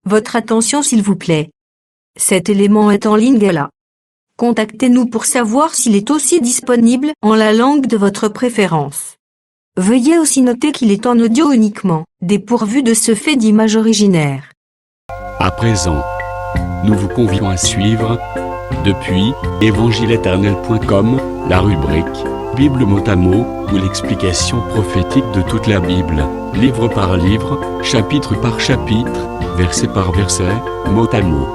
Votre attention s'il vous plaît. Cet élément est en ligne là. Contactez-nous pour savoir s'il est aussi disponible en la langue de votre préférence. Veuillez aussi noter qu'il est en audio uniquement, dépourvu de ce fait d'image originaire. À présent, nous vous convions à suivre, depuis évangile-éternel.com, la rubrique Bible mot à mot, ou l'explication prophétique de toute la Bible, livre par livre, chapitre par chapitre, verset par verset, mot à mot.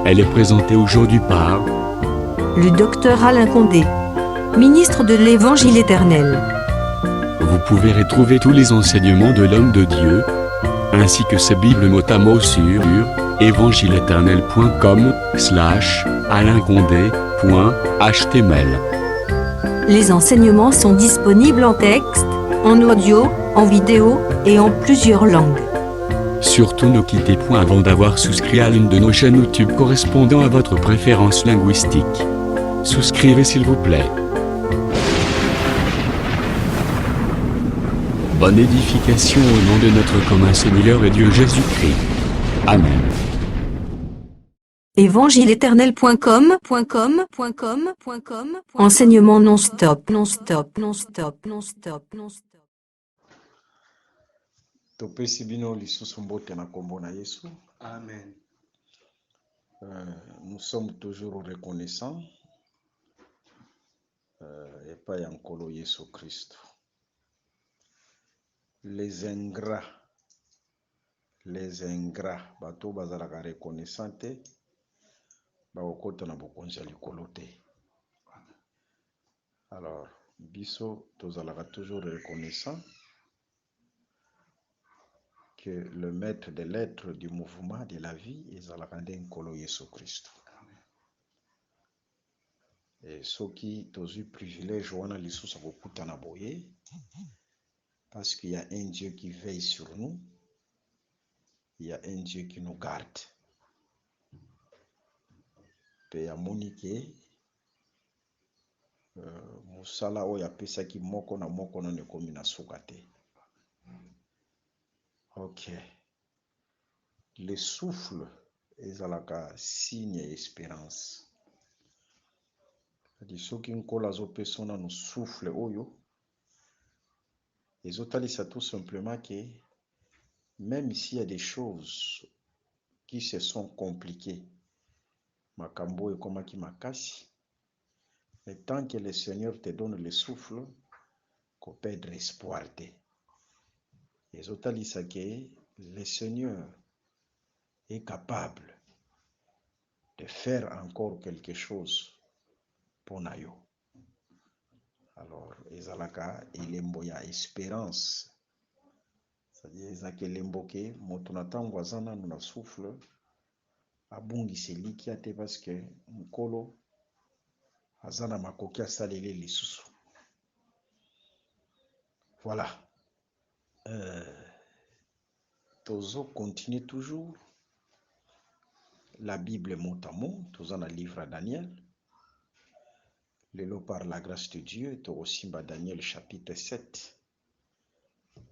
Elle est présentée aujourd'hui par Le docteur Alain Condé, ministre de l'Évangile éternel. Vous pouvez retrouver tous les enseignements de l'homme de Dieu, ainsi que ses Bibles mot à mot sur évangile-éternel.com/alain-condé.html. Les enseignements sont disponibles en texte, en audio, en vidéo et en plusieurs langues. Surtout ne quittez point avant d'avoir souscrit à l'une de nos chaînes YouTube correspondant à votre préférence linguistique. Souscrivez s'il vous plaît. Bonne édification au nom de notre commun Seigneur et Dieu Jésus-Christ. Amen. évangile-éternel.com Enseignement non-stop. Topesi bino lisusu mbote na kombo na Yesu. Amen. Nous sommes toujours reconnaissants epai ya nkolo Yesu Christ. Les ingrats, bato bazalaka reconnaissant te bakokota na bokonzi ya likolo te. Alors biso tozalaka toujours reconnaissant que le maître de l'être du mouvement de la vie ezalaka nde nkolo Yesu Christ. Et soki tozwi privilège wana lisusu kokutana boye, parce qu'il y a un Dieu qui veille sur nous, il y a un Dieu qui nous garde. Pe ya monike musala oyo apesaki moko na moko nano ekomi na suka te. Ok. Le souffle ezalaka signe et espérance. Adi soki nkolo azopesa nanu souffle oyo ezotalisa tout simplement que même s'il y a des choses qui se sont compliquées, makambo ekomaki makasi, mais tant que le Seigneur te donne le souffle, qu'on perdre espoir te. Ezotalisa que le Seigneur est capable de faire encore quelque chose pour nayo. Alors, ezalaka elembo ya espérance. C'est-à-dire ezaka elembo ke moto na ntango aza nanu na souffle abungisa elikia te parce que nkolo aza na makoki asaleli lisusu. Voilà. Tozo continue toujours la Bible mot à mot, toza na livre à Daniel. Lelo par la grâce de Dieu, tokosimba Daniel chapitre 7.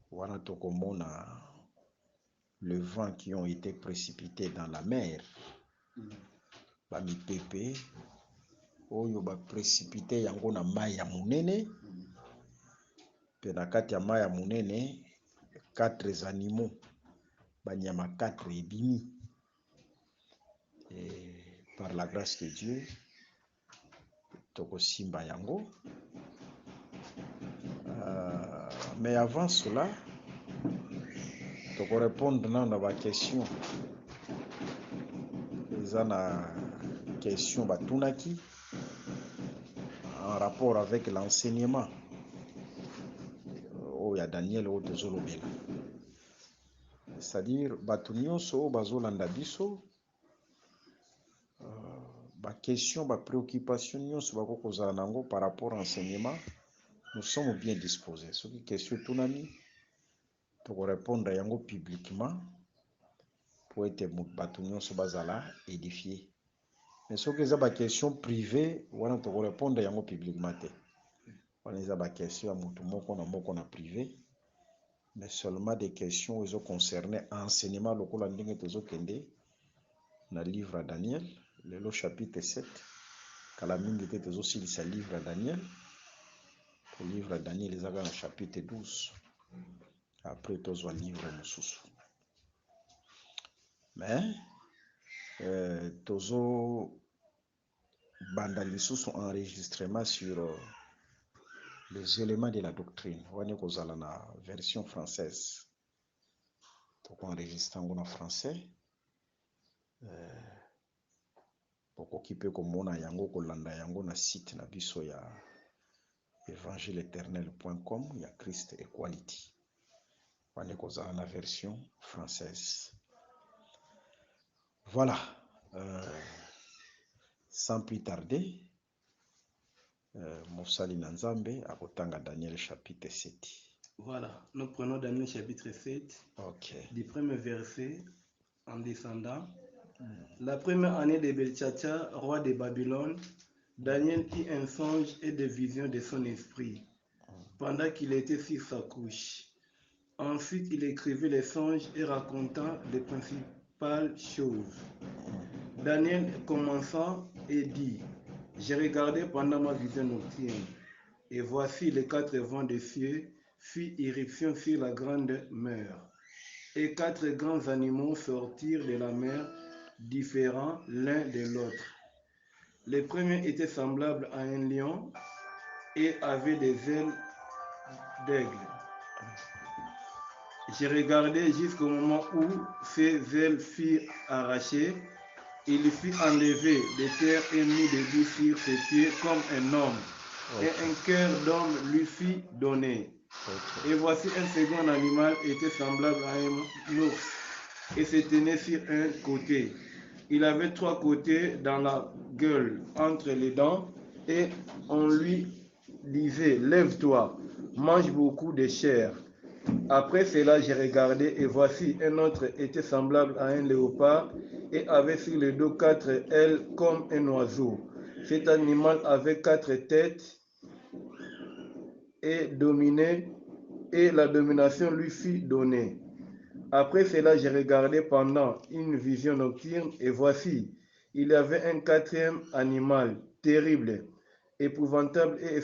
Wana tokomona le vent qui ont été précipités dans la mer. Ba mipepe oyo ba précipité yango na mai ya munene. Pe na kati ya mai ya munene 4 animaux banyama 4 ebimi. Et par la grâce de Dieu tokosimba yango. Mais avant cela, toko répondre na ba question. Eza na question batunaki en rapport avec l'enseignement oyo ya Daniel oyo tozolobela. C'est-à-dire bato nyonso oyo bazolanda biso ba question, ba préoccupation nyonso bako kozala nango par rapport à enseignement, nous sommes bien disposés. Ce qui question tunani toko répondre yango publiquement pour être bato nyonso bazala édifié. Mais ce qui est ba question privée, wana toko répondre yango publiquement te. Wana eza ba question ya mutu moko na privé. mais seulement des questions qui concernaient enseignement local ndenge tozokende na livre à Daniel, le chapitre 7, kala mingi te tozosilisa livre à Daniel. Le livre à Daniel ezaka na chapitre 12. Après tozwa livre mosusu. Mais tozo banda lisusu enregistrement sur les éléments de la doctrine. Wani kozala na version française. Toko enregistre en français. Poko kipe komona yango kolanda yango na site na biso ya evangileeternel.com ya Christ Equality. Wani kozala na version française. Voilà. Sans plus tarder, Mofsali Nanzambe akotanga Daniel chapitre 7. Voilà, nous prenons Daniel chapitre 7, du premier verset en descendant. La première année de Belchacha, roi de Babylone, Daniel eut un songe et des visions de son esprit, pendant qu'il était sur sa couche. Ensuite, il écrivait les songes et racontant les principales choses. Daniel commença et dit, j'ai regardé pendant ma vision nocturne, et voici les 4 vents des cieux fit irruption sur la grande mer, et 4 grands animaux sortirent de la mer, différents l'un de l'autre. Le premier était semblable à un lion et avait des ailes d'aigle. J'ai regardé jusqu'au moment où ses ailes furent arrachées. Il fut enlevé de terre et mis debout sur ses pieds comme un homme. Et un cœur d'homme lui fut donné. Et voici un second animal était semblable à un ours et se tenait sur un côté. Il avait 3 côtés dans la gueule entre les dents et on lui disait, lève-toi, mange beaucoup de chair. Après cela, j'ai regardé et voici un autre était semblable à un léopard et avait sur le dos 4 ailes comme un oiseau. Cet animal avait 4 têtes et la domination lui fut donnée. Après cela, j'ai regardé pendant une vision nocturne et voici, il y avait un 4e animal terrible, épouvantable et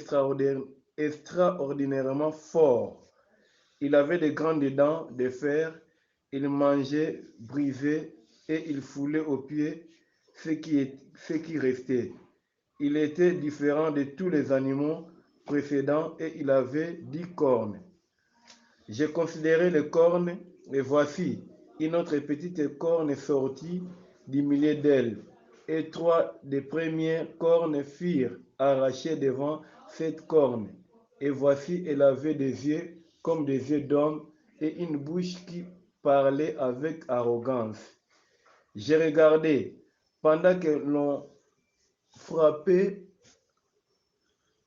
extraordinairement fort. Il avait de grandes dents de fer, il mangeait, brisait et il foulait aux pieds ce qui restait. Il était différent de tous les animaux précédents et il avait 10 cornes. J'ai considéré les cornes et voici, une autre petite corne sortit du milieu d'elles et 3 des premières cornes furent arrachées devant cette corne. Et voici, elle avait des yeux comme des yeux d'homme et une bouche qui parlait avec arrogance. J'ai regardé pendant que l'on frappait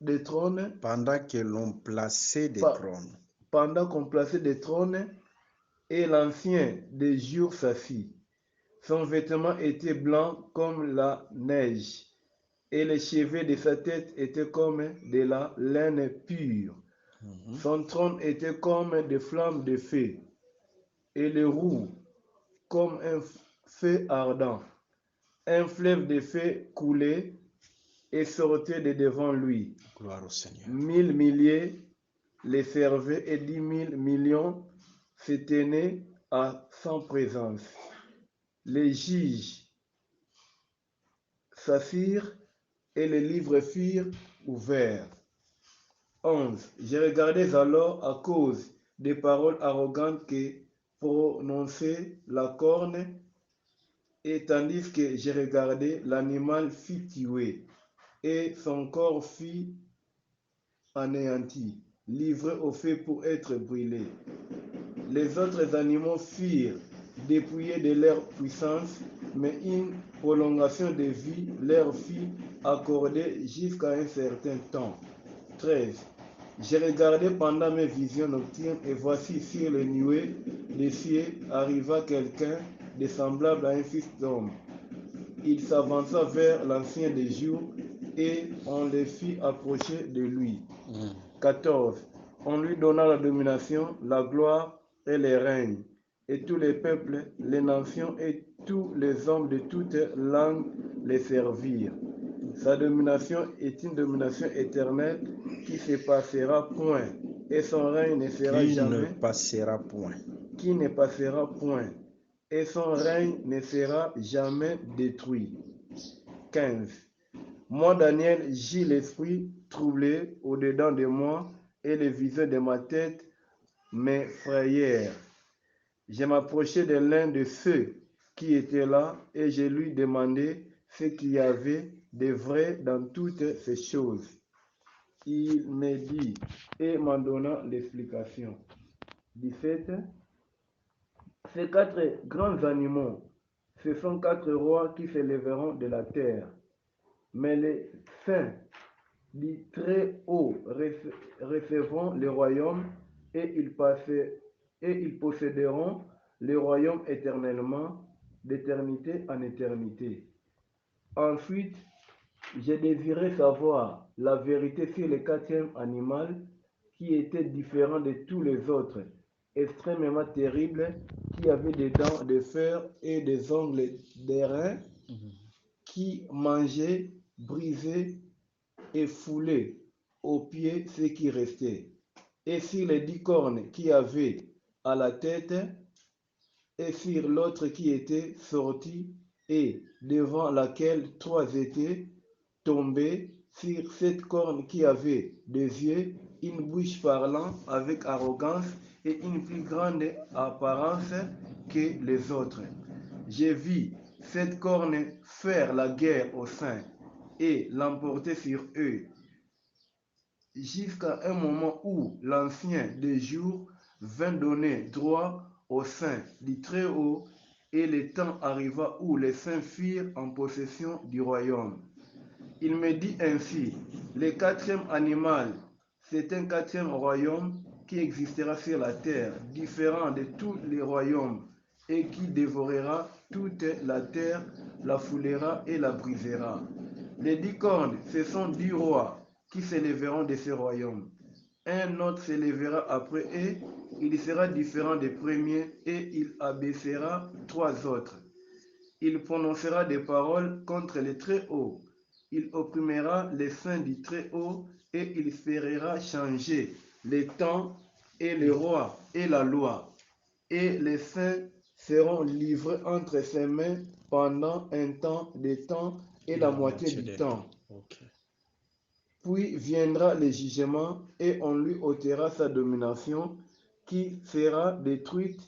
des trônes. Pendant que l'on plaçait des trônes. Pendant qu'on plaçait des trônes et l'ancien des jours s'assit. Son vêtement était blanc comme la neige et les cheveux de sa tête étaient comme de la laine pure. Son trône était comme des flammes de feu, et les roues comme un feu ardent. Un fleuve de feu coulait et sortait de devant lui. Gloire au Seigneur. 1000 milliers les servaient et 10 000 millions se tenaient à sa présence. Les juges s'assirent et les livres furent ouverts. 11. Je regardais alors à cause des paroles arrogantes que prononçait la corne, et tandis que je regardais, l'animal fut tué, et son corps fut anéanti, livré au feu pour être brûlé. Les autres animaux furent dépouillés de leur puissance, mais une prolongation de vie leur fut accordée jusqu'à un certain temps. 13. J'ai regardé pendant mes visions nocturnes et voici sur les nuées des cieux arriva quelqu'un de semblable à un fils d'homme. Il s'avança vers l'ancien des jours et on les fit approcher de lui. 14. On lui donna la domination, la gloire et les règnes, et tous les peuples, les nations et tous les hommes de toutes langues les servirent. Sa domination est une domination éternelle qui se passera point, et son règne ne sera jamais. Qui ne passera point, et son règne ne sera jamais détruit. 15. Moi, Daniel, j'eus l'esprit troublé au-dedans de moi, et les visions de ma tête m'effrayèrent. Je m'approchai de l'un de ceux qui étaient là, et je lui demandai ce qu'il y avait de vrai dans toutes ces choses. Il me dit, et m'en donna l'explication. 17. Ces 4 grands animaux, ce sont 4 rois qui s'élèveront de la terre. Mais les saints du Très-Haut recevront le royaume et ils posséderont le royaume éternellement, d'éternité en éternité. Ensuite, j'ai désiré savoir la vérité sur le 4e animal qui était différent de tous les autres, extrêmement terrible, qui avait des dents de fer et des ongles d'airain, qui mangeait, brisait et foulait aux pieds ce qui restait. Et sur les 10 cornes qui avaient à la tête, et sur l'autre qui était sortie, et devant laquelle 3 étaient tombés, sur 7 cornes qui avaient des yeux, une bouche parlant avec arrogance et une plus grande apparence que les autres. J'ai vu 7 cornes faire la guerre aux saints et l'emporter sur eux, jusqu'à un moment où l'ancien des jours vint donner droit aux saints du Très-Haut, et le temps arriva où les saints firent en possession du royaume. Il me dit ainsi, le 4e animal, c'est un 4e royaume qui existera sur la terre, différent de tous les royaumes, et qui dévorera toute la terre, la foulera et la brisera. Les 10 cornes, ce sont 10 rois qui s'élèveront de ce royaume. Un autre s'élèvera après eux, il sera différent des premiers, et il abaissera 3 autres. Il prononcera des paroles contre les Très-Hauts. Il opprimera les saints du Très-Haut, et il fera changer les temps et le roi et la loi. Et les saints seront livrés entre ses mains pendant un temps de temps et la moitié du temps. Puis viendra le jugement, et on lui ôtera sa domination, qui sera détruite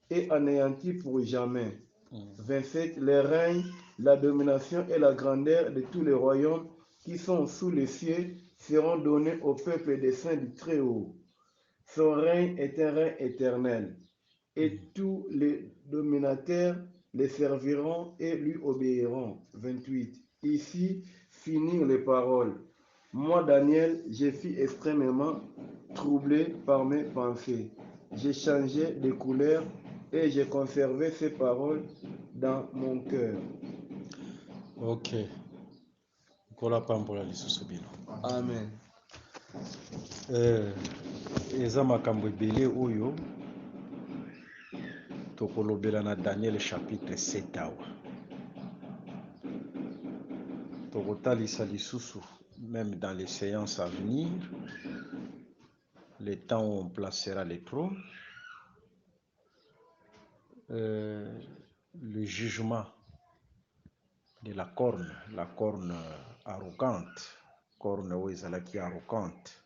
et anéantie pour jamais. 27. Les règnes, la domination et la grandeur de tous les royaumes qui sont sous les cieux seront donnés au peuple des saints du Très-Haut. Son règne est un règne éternel, et tous les dominateurs les serviront et lui obéiront. 28. Ici finirent les paroles. Moi, Daniel, je fus extrêmement troublé par mes pensées. J'ai changé de couleur et j'ai conservé ces paroles dans mon cœur. Ok. Kola pambola lisusu bino. Amen. Eza makambo ebele oyo tokolobela na Daniel chapitre 7 awa. Tokotalisa lisusu même dans les séances à venir, le temps où on placera les trônes, le jugement de la corne arrogante, corne oyo ezalaki arrogante,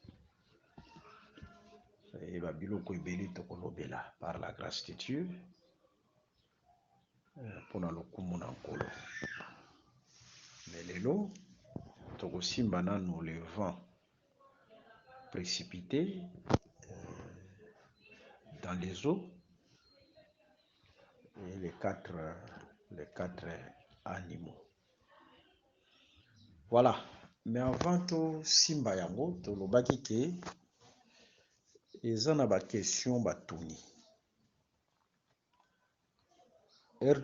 et babiloko ebele tokolobela par la grâce de Dieu mpona lokumu na nkolo. Mais lelo tokosimba nanu le vent précipité dans les eaux et les quatre animaux. Voilà. Mais avant to simba yango tolobaki ke eza na ba question batuni.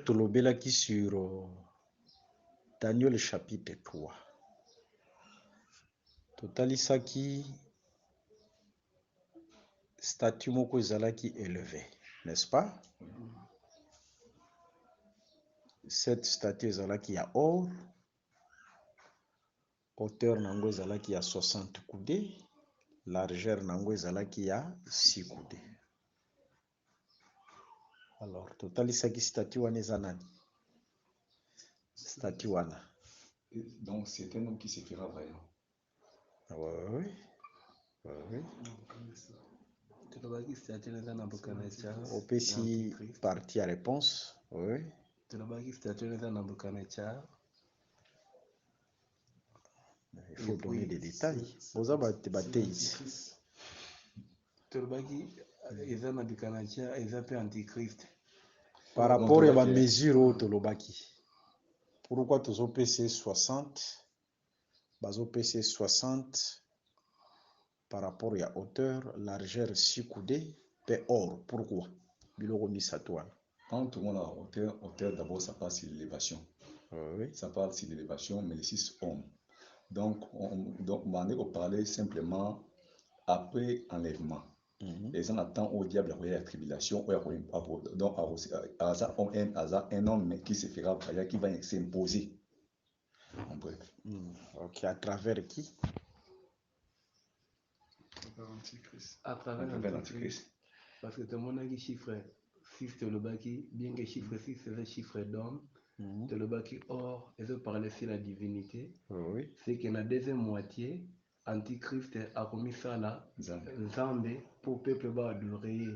Tolobelaki sur Daniel chapitre 3. Totalisaki statut moko ezalaki élevé. n'est-ce pas? Cette statue ezalaki ya or, hauteur nango ezalaki ya 60 coudées, largeur nango ezalaki ya 6 coudées. Alors totalisaki statue wana eza nani? Statue wana. Donc c'est un homme qui se fera vaillant. Oui. Opesi partie à réponse. Oui. Il faut donner des détails. Par rapport à la mesure tolobaki. Pourquoi tous au PC 60? Bazo PC 60 par rapport à la hauteur, largeur 6 coudées, et or. Pourquoi? Quand tout le monde a hauteur d'abord ça passe sur l'élévation. Oui. Ça parle sur l'élévation, mais les 6 hommes. Donc, on parlait simplement après enlèvement. Les gens attendent au diable la tribulation. Donc, un homme qui se fera vaillant, qui va s'imposer. En bref. Ok, à travers qui? À travers l'Antichrist. Parce que tout le monde a dit chiffre 6 de l'Obaki, bien que chiffre 6 c'est le chiffre d'homme, de l'Obaki or, et ça parlait sur la divinité. Oui. C'est que la deuxième moitié, Antichrist a commis ça là, Zambé, pour le peuple adorer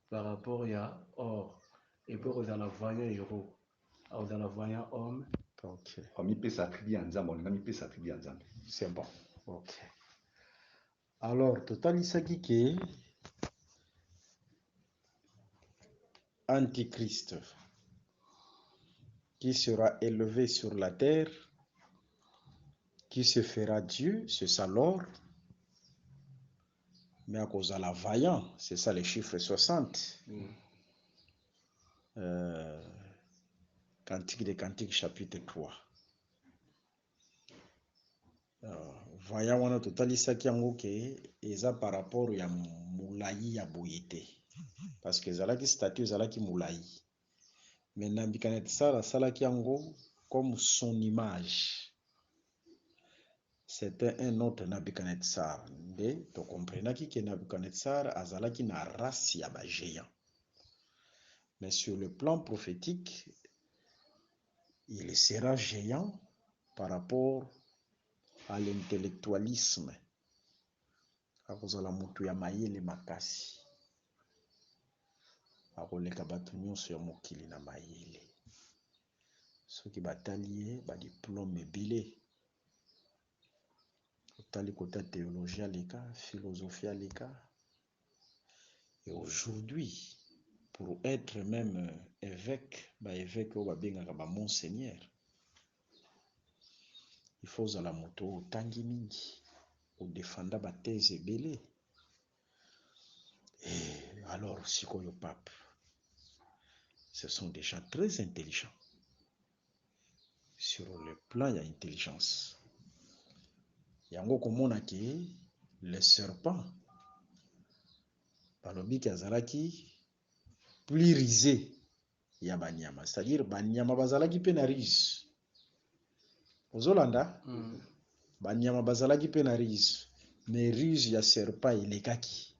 par rapport à or. Et pour aux la voyant héros, aux la voyant homme. Ok. C'est bon. Ok. Alors, total isaki ke Antichrist qui sera élevé sur la terre, qui se fera Dieu, c'est ça l'or. Mais à cause de la vaillant, c'est ça les chiffres 60. Cantique des Cantiques, chapitre 3. Vaillant, on a total isaki yango ke eza par rapport à moulayi ya boyete. Parce que zalaki statue zalaki moulayi. Mais Nabuchodonosor salaki yango comme son image. C'était un autre Nabuchodonosor. Mais tu comprends que Nabuchodonosor azalaki na race ya ba géant. Mais sur le plan prophétique, il sera géant par rapport à l'intellectualisme. Akozala mutu ya mayele makasi. Akoleka bato nyonso ya mokili na mayele. Soki batali ye ba diplôme ebele. Otali kota théologie aleka, philosophie aleka. Et aujourd'hui, pour être même évêque, évêque ou babengaka ba monseigneur, il faut zala moto tangi mingi, ou défendre ba thèse ebele. Et alors, sikoyo pape, ce sont des gens très intelligents. Sur le plan, il y a intelligence. Yango komona ke le serpent, balobi kazalaki plus risé ya banyama, c'est-à-dire banyama bazalaki pe na rise. Ozolanda? Banyama bazalaki pe na rise, mais rise ya serpent ilekaki.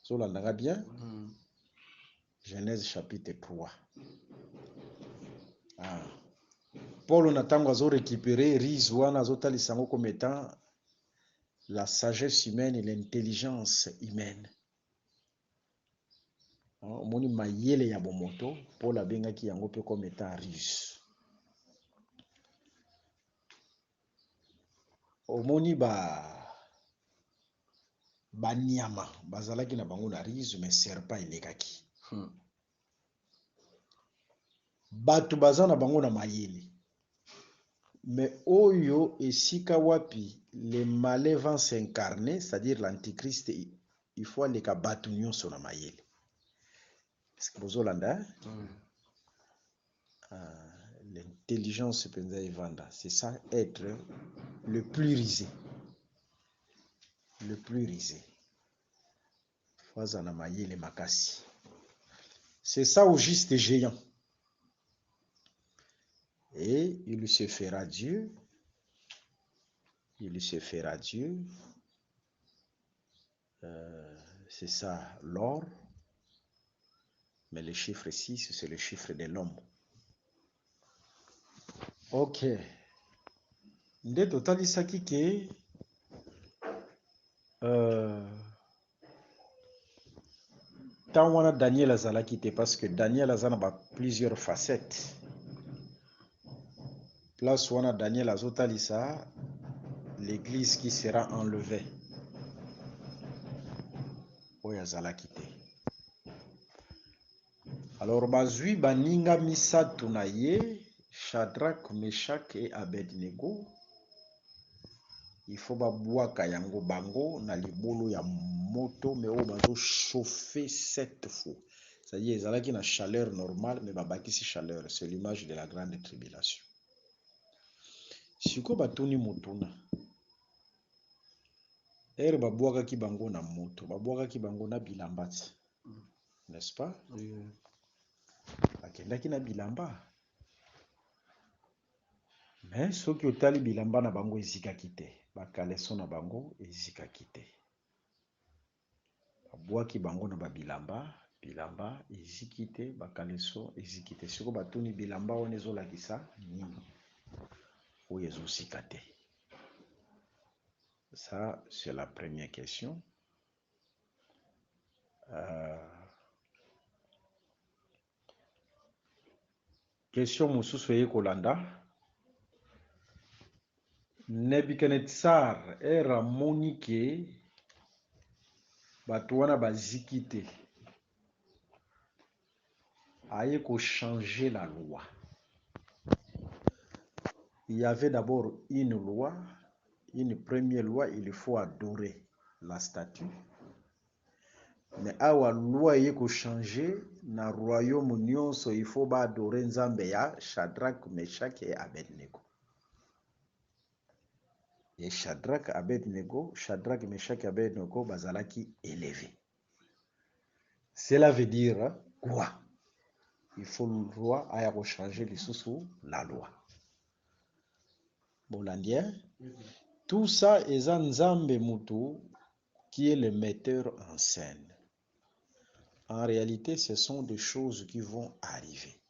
Ozolanda bien? Genèse chapitre 3. Paul natango azo récupérer rise wana azotalisa yango comme étant la sagesse humaine et l'intelligence humaine. Omoni mayele ya bomoto, Paul abengaki yango pe comme étant rise. Omoni banyama bazalaki na bango na rise, mais serpent ilekaki. Bato baza na bango na mayele. Mais oyo esika wapi les malais vont s'incarner, c'est-à-dire l'antichrist, il faut aller ka batu nyonso na mayele. Est-ce que vous Zolanda? L'intelligence penza evanda, c'est ça être le plus risé. Le plus risé. Fazana mayele makasi. C'est ça au juste géant. Et il se fera Dieu. Il se fera Dieu. C'est ça l'or. Mais le chiffre 6, c'est le chiffre de l'homme. Ok. Nde totalisaki ke tant wana Daniel azalaki te parce que Daniel aza na plusieurs facettes. Place wana Daniel azotalisa l'église qui sera enlevée. Oyo azalaki te. Alors bazwi baninga misatu na ye, Shadrach, Meshach et Abednego. Il faut babwaka yango bango na libolo ya moto mais oyo bazo chauffer 7 fois. C'est-à-dire ezalaki na chaleur normale mais babakisi chaleur. C'est l'image de la grande tribulation. Siko batuni motuna. Ere babwakaki bango na moto, babwakaki bango na bilamba. N'est-ce pas? Oui. Bakendaki na bilamba. Mais soki otali bilamba na bango ezikaki te. Bakaleso na bango ezikaki te. Babwaki bango na babilamba, bilamba eziki te, bakaleso eziki te. Siko batuni bilamba wana ezolakisa nini oyo ezosika te. Ça, c'est la première question. Question mosusu eye kolanda. Nebuchadnezzar amoni ke bato wana baziki te. Aye ko changer la loi. Il y avait d'abord une loi, une première loi, il faut adorer la statue. Mais awa loi aye ko changer na royaume nyonso il faut ba adorer nzambe ya Shadrach, Meshach et Abednego. Et Shadrach, Meshach et Abednego bazalaki élevé. Cela veut dire quoi? Il faut le roi aya ko changer lisusu la loi. Bolandien, tout ça est un nzambe mutu qui est le metteur en scène. En réalité, ce sont des choses qui vont arriver.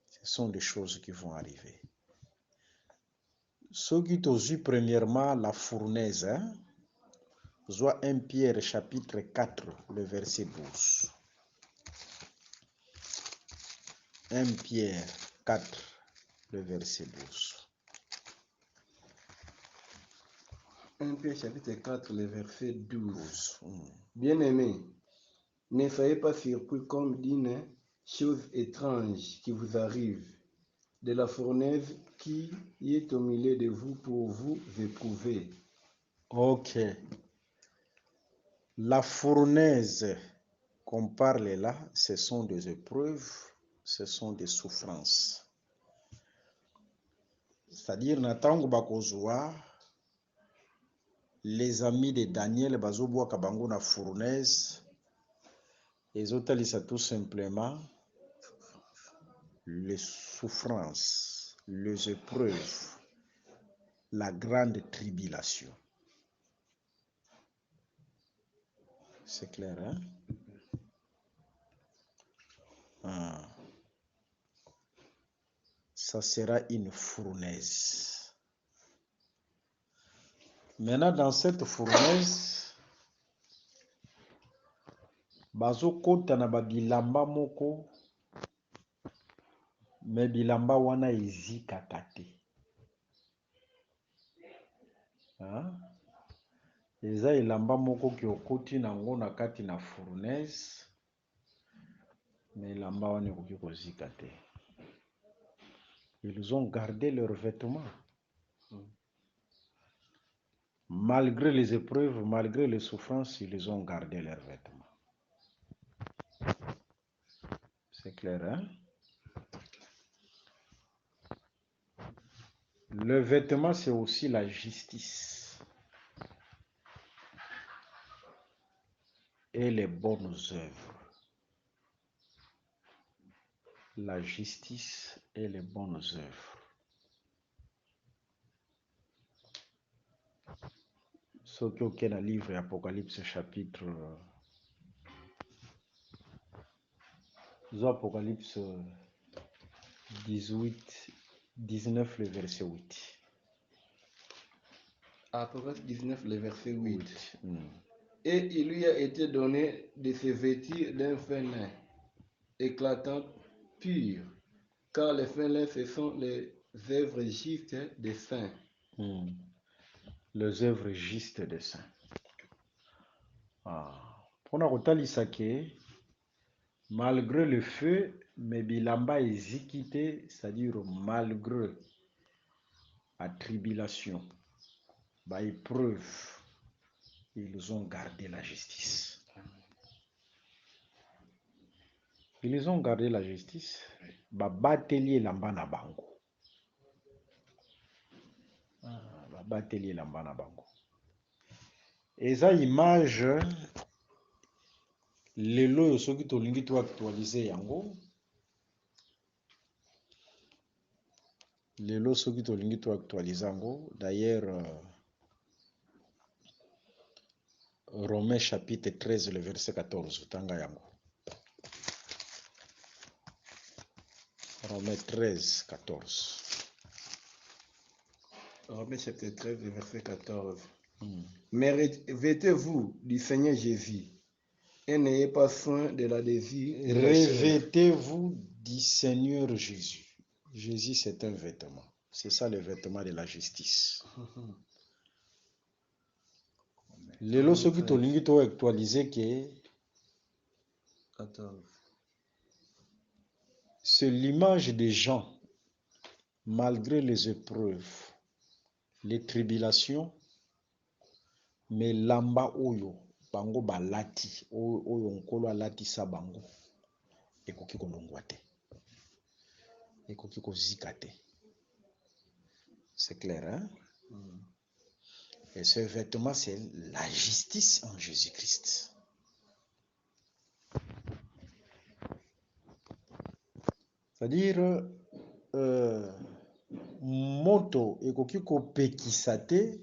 Ce sont des choses qui vont arriver. Ce qui t'ont vu premièrement la fournaise, soit 1 Pierre chapitre 4, le verset 12. 1 Pierre 4, le verset 12. 1 Pierre chapitre 4, le verset 12. Bien-aimés, ne soyez pas surpris comme d'une chose étrange qui vous arrive, de la fournaise qui est au milieu de vous pour vous éprouver. Ok. La fournaise qu'on parle là, ce sont des épreuves, ce sont des souffrances. C'est-à-dire, natango bakozwa, les amis de Daniel bazobwa kabango na fournaise, et zotalisa tout simplement les souffrances, les épreuves, la grande tribulation. C'est clair, hein? Ça sera une fournaise. Maintenant, dans cette fournaise, bazo kota na babilamba moko, mais bilamba wana ezikaka te. Eza elamba moko ki okoti nango na kati na fournaise, mais elamba wana ekoki kozika te. Ils ont gardé leurs vêtements. Malgré les épreuves, malgré les souffrances, ils ont gardé leurs vêtements. C'est clair, hein? Le vêtement, c'est aussi la justice. et les bonnes œuvres. La justice et les bonnes œuvres. Ce qui est dans le livre Apocalypse chapitre Apocalypse 18, 19, le verset 8. Apocalypse 19, le verset 8. Et il lui a été donné de se vêtir d'un fin lin, éclatant, pur, car les fins lin, ce sont les œuvres justes des saints. Les œuvres justes des saints. Pour nous, malgré le feu, mais bilamba ezikite, c'est-à-dire malgré la tribulation, la épreuve, ils ont gardé la justice. Ils ont gardé la justice. Batelier lamba na bango. Batelier lamba na bango. Et ça image lelo soki tolingi to actualiser yango. Lelo soki tolingi to actualiser yango. D'ailleurs Romains chapitre 13 le verset 14 tanga yango. Romains 13 14. Romains chapitre 13 le verset 14. Mais revêtez-vous du Seigneur Jésus et n'ayez pas soin de la désir. Revêtez-vous du Seigneur Jésus. Jésus, c'est un vêtement. C'est ça le vêtement de la justice. Lelo soki tolingi to actualiser que 14. C'est l'image des gens, malgré les épreuves, les tribulations, mais lamba oyo bango balati oyo nkolo alati sa bango ekoki kolongwa te, ekoki kozika te. C'est clair, hein? Et ce vêtement, c'est la justice en Jésus-Christ. C'est-à-dire moto ekoki kopekisa te,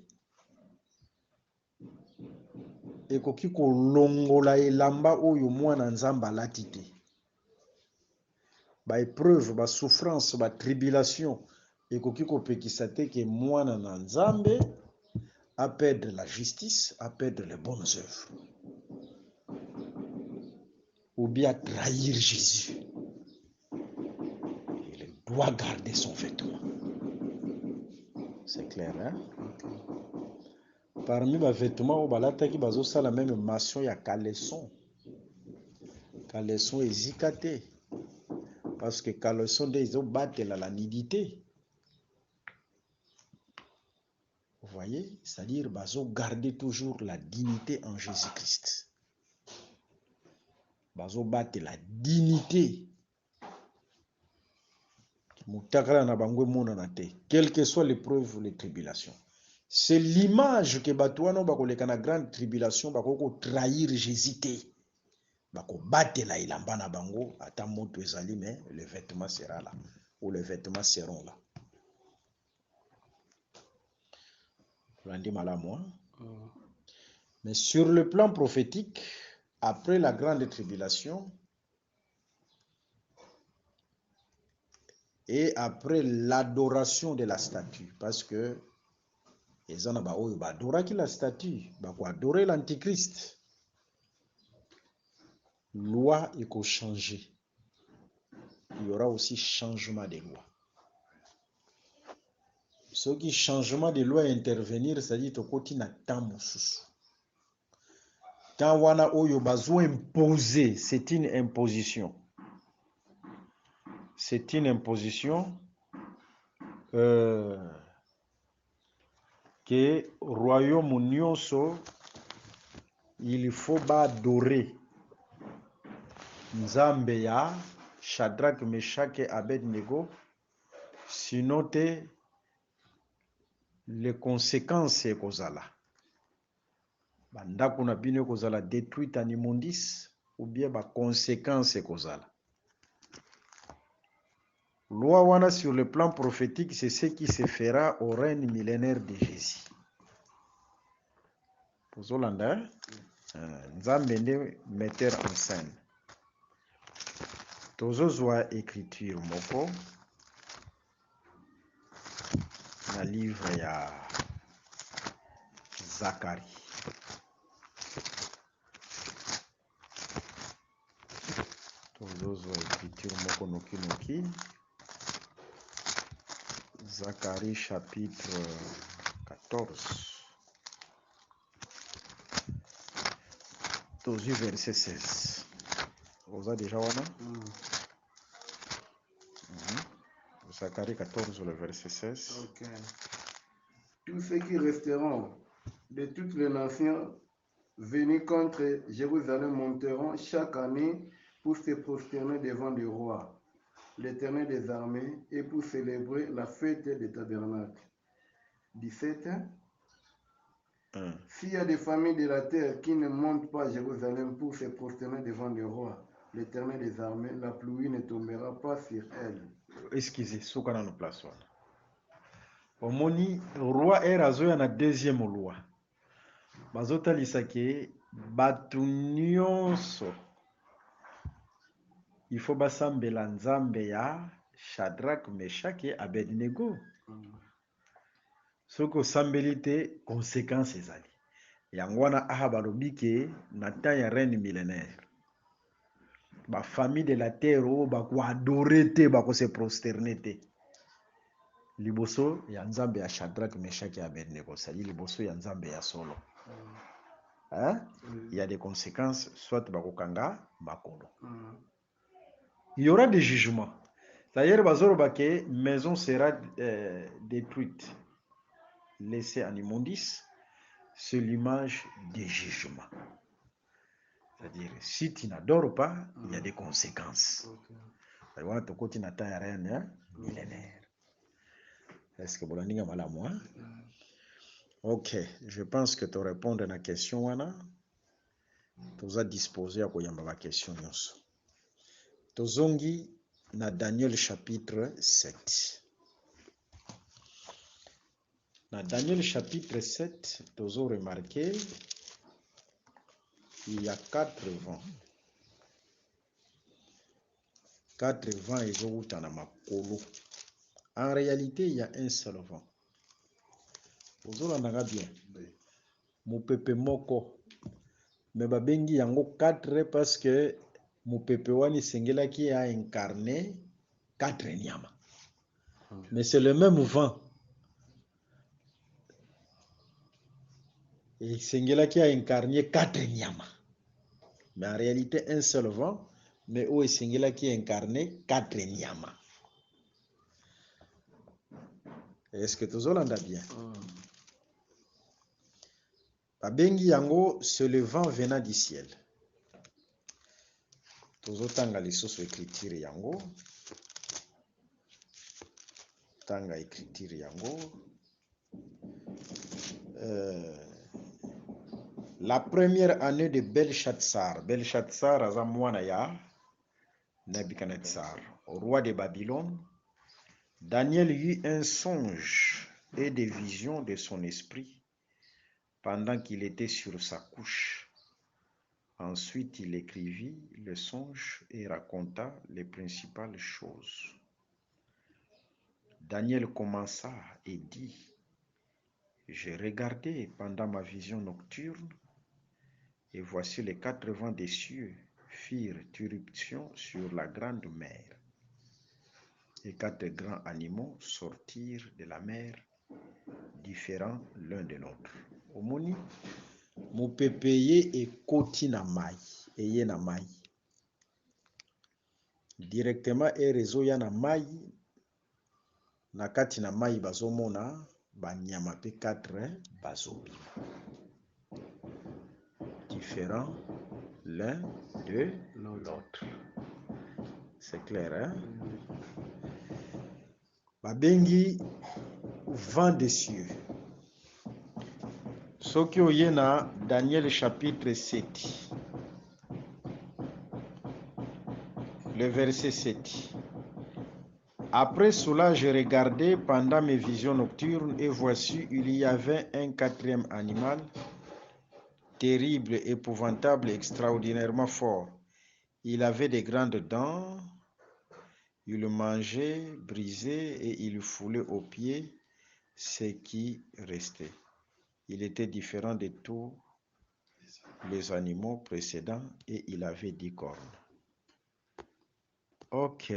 ekoki kolongola elamba oyo mwana nzambe alati te. Ba épreuve, ba souffrance, ba tribulation ekoki kopekisa te que mwana na nzambe à perdre la justice, à perdre les bonnes œuvres, ou bien à trahir Jésus. Il doit garder son vêtement. C'est clair, hein? Parmi les vêtements, balataki bazosala même maçon ya caleçon. Caleçon ezikate. Parce que caleçon des ont battu la nudité. Vous voyez? C'est-à-dire bazo garder toujours la dignité en Jésus-Christ. Bazo battu la dignité. Quelles que soient les preuves ou les tribulations. C'est l'image que Batouano bako leka na grande tribulation bako trahir Jésus te. Bako battre la ilamba na bango ata moto ezali mais le vêtement sera là ou les vêtements seront là. Mais sur le plan prophétique, après la grande tribulation et après l'adoration de la statue, parce que les gens ont adoré la statue, ils ont adoré l'antichrist. Loi est changée. Il y aura aussi changement de loi. Ce qui changement de loi intervenir, c'est-à-dire que côté na tamususu. Quand wana oyo bazo imposer, c'est une imposition. C'est une imposition que royaume nyonso il faut adorer Nzambe ya Shadrach, Meshach et Abednego, sinon les conséquences kozala. bandako na bino kozala détruite en immondice ou bien ba conséquences kozala. Loi wana sur le plan prophétique, c'est ce qui se fera au règne millénaire de Jésus. Pozolanda, Nzambe nde metteur en scène. Tozozwa écriture moko na livre ya Zacharie. Tozozwa écriture moko noki. Zacharie chapitre 14. Tozwi verset 16. Oza déjà wana? Zacharie 14, le verset 16. Okay. Tous ceux qui resteront de toutes les nations venues contre Jérusalem monteront chaque année pour se prosterner devant le roi, l'Éternel des armées, et pour célébrer la fête des tabernacles. 17. S'il y a des familles de la terre qui ne montent pas à Jérusalem pour se prosterner devant le roi, l'Éternel des armées, la pluie ne tombera pas sur elles. Excusez, soukana no place wana. Omoni roi erazo na deuxième loi. Bazotalisa ke batu nyonso il faut basambela nzambe ya Shadrach, Meshach et Abednego. Soko osambeli te conséquence ezali. Yango wana aha balobi ke na temps ya règne millénaire, ba famille de la terre oyo bako adorer te, bako se prosterner te liboso ya nzambe ya Shadrach, Meshach et Abednego, sali liboso ya nzambe ya solo. Il y a des conséquences, soit bako kanga makolo. Il y aura des jugements. D'ailleurs, bazoloba ke maison sera détruite, laissée en immondice. C'est l'image des jugements. C'est-à-dire, si tu n'adores pas, il y a des conséquences. Voilà, tu continues à t'arrêter millénaire. Est-ce que vous l'avez dit à moi? Ok, je pense que tu réponds à la question, Wana. Tu as disposé à quoi la question. Tozongi na Daniel chapitre 7. Dans Daniel chapitre 7, tu as remarqué, il y a 4 vents. 4 vents et autres dans makolo. En réalité, il y a un seul vent. Vous avez bien. Moupepe moko. Mais babengi yango 4 parce que Moupepe wani sengela qui a incarné 4 nyama. Mais c'est le même vent. Et Sengela qui a incarné 4 nyama. Mais en réalité, un seul vent. Mais où est Sengela qui a incarné 4 nyama. Est-ce que tout le monde a bien? Babengi yango, c'est le vent venant du ciel. Tozo tanga lisusu écriture yango. Tanga écriture yango. La première année de Belshazzar. Belshazzar aza mwana ya Nebuchadnezzar, roi de Babylone. Daniel eut un songe et des visions de son esprit pendant qu'il était sur sa couche. Ensuite, il écrivit le songe et raconta les principales choses. Daniel commença et dit: j'ai regardé pendant ma vision nocturne, et voici les 4 vents des cieux firent irruption sur la grande mer. Et 4 grands animaux sortirent de la mer, différents l'un de l'autre. Omoni, mupepeye et koti na mai, eye na mai. Directement et réseau ya na mai, na kati na mai bazomona, banyama pe 4 bazobima. Différents l'un de l'autre. C'est clair, hein? Babengi vent des cieux. Soki oyena Daniel chapitre 7. Le verset 7. Après cela, je regardais pendant mes visions nocturnes et voici, il y avait un quatrième animal, terrible, épouvantable, extraordinairement fort. Il avait des grandes dents, il le mangeait, brisait et il foulait aux pieds ce qui restait. Il était différent de tous les animaux précédents et il avait 10 cornes. Ok.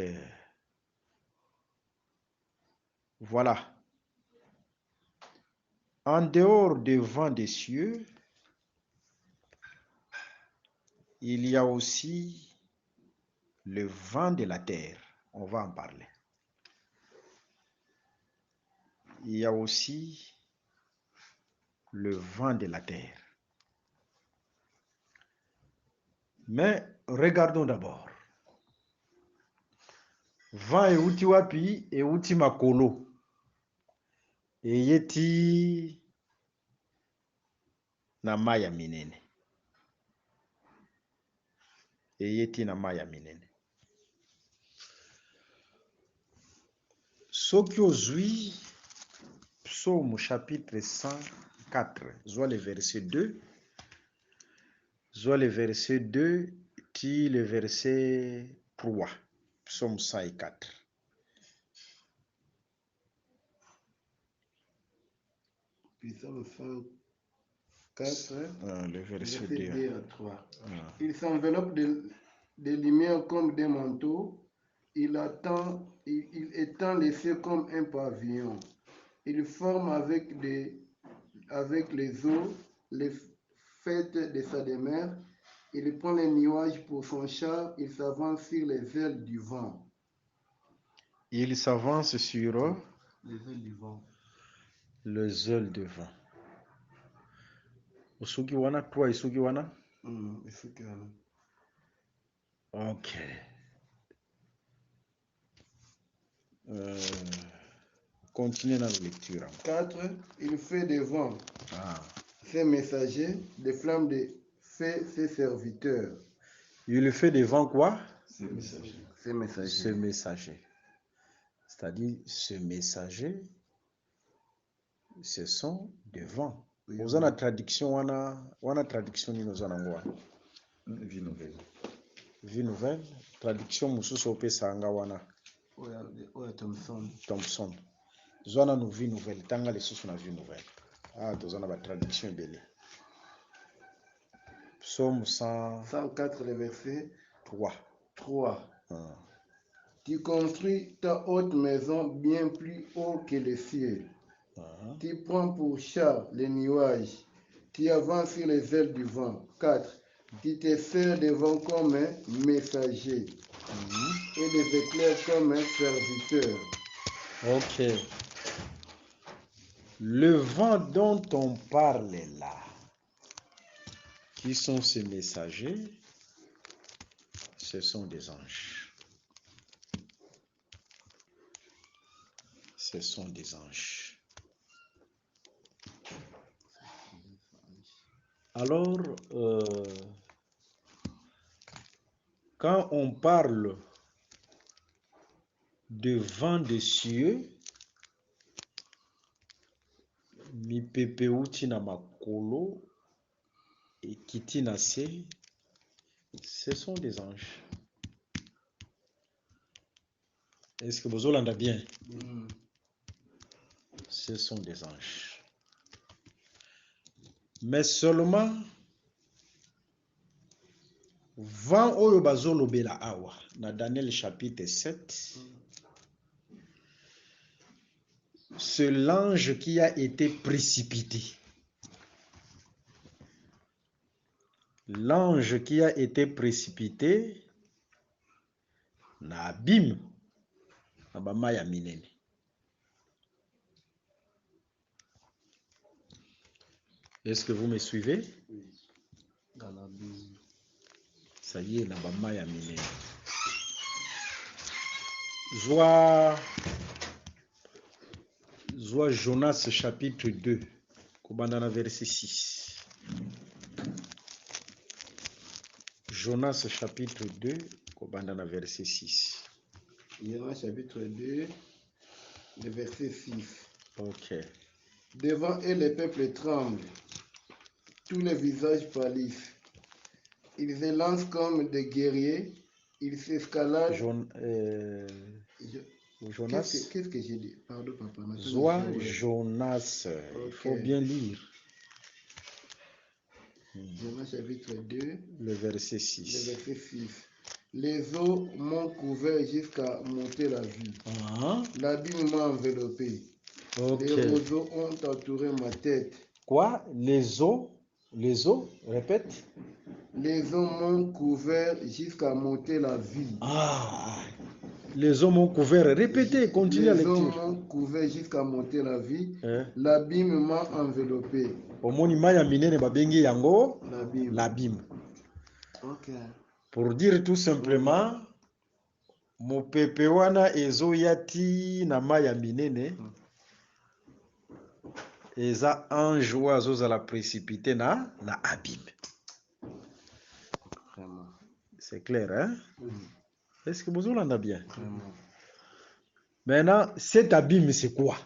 Voilà. En dehors des vents des cieux, il y a aussi le vent de la terre. On va en parler. Il y a aussi le vent de la terre. Mais regardons d'abord. Vent euti wapi euti makolo. Eyeti na maya minene. Eyeti na maya minene. Soki ozwi Psaume chapitre 104, soit le verset 2, soit le verset 2, ti le verset 3. Psaume 104. Psaume 104, le verset 2 à 3. Il s'enveloppe de lumière comme des manteaux. Il étend les cieux comme un pavillon. Il forme avec les eaux les fêtes de sa demeure. Il prend les nuages pour son char. Il s'avance sur les ailes du vent. Il s'avance sur les ailes du vent. Les ailes du vent. Usuki wana toi isuki wana? Isuki wana. Ok. Continuez dans la lecture. 4. Il fait des vents ses messagers, des flammes de feu ses serviteurs. Il fait des vents quoi? Ses messagers. Ses messagers. C'est-à-dire, ce messager, ce sont des vents. Vous avez la traduction, wana traduction ni nous en Vie nouvelle. Vie nouvelle. Traduction mususu opesa anga wana. Thompson. Zwana nous vie nouvelle. Tanga les sous na vie nouvelle. Nous avons la traduction belle. Psaume 104, le verset 3. Tu construis ta haute maison bien plus haut que les cieux. Tu prends pour char les nuages. Tu avances sur les ailes du vent. 4. Tu te sers des vents comme un messager et des éclairs comme un serviteur. Ok. Le vent dont on parle là, qui sont ces messagers? Ce sont des anges. Ce sont des anges. Alors, quand on parle de vent des cieux, mi pepeuti na makolo et kiti na se, ce sont des anges. Est-ce que vous entendez bien? Ce sont des anges. Mais seulement vent oyo bazolobela awa na Daniel chapitre 7, c'est l'ange qui a été précipité. L'ange qui a été précipité na abîme na bamaya minene. Est-ce que vous me suivez? Oui. Dans l'abîme. Ça y est, na bamaya minene. Joie Jonas chapitre 2. Kobanda verset 6. Jonas chapitre 2, Kobanda verset 6. Jonas chapitre 2, le verset 6. Ok. Devant eux, les peuples tremblent, tous les visages pâlissent. Ils s'élancent comme des guerriers, ils s'escaladent. Jonas. Qu'est-ce que j'ai dit? Pardon, papa. Jonas. Okay. Il faut bien lire. Jonas chapitre 2, le verset 6. Le verset 6. Les eaux m'ont couvert jusqu'à monter la vue. L'abîme m'a enveloppé. Okay. Les roseaux ont entouré ma tête. Quoi? Les eaux, répète. Les eaux m'ont couvert jusqu'à monter la vie. Les eaux m'ont couvert. Répétez, continuez la lecture. Les eaux m'ont couvert jusqu'à monter la vie. L'abîme m'a enveloppé. L'abîme. Ok. Pour dire tout simplement, mopepe wana ezo yati na maya minene. Eza ange oyo la précipité na abîme. Vraiment. C'est clair, hein? Est-ce que vous l'entendez bien? Vraiment. Maintenant, cet abîme, c'est quoi?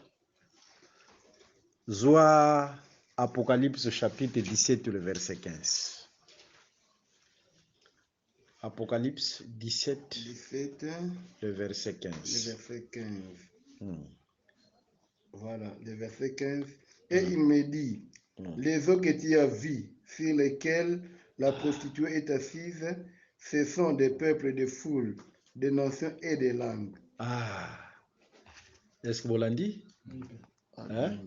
Zoa Apocalypse chapitre 17, le verset 15. Apocalypse 17, le verset 15. Le verset 15. Voilà, le verset 15. Et il me dit, les eaux que tu as vues, sur lesquelles la prostituée est assise, ce sont des peuples, des foules, des nations et des langues. Est-ce que vous l'avez dit? Hein?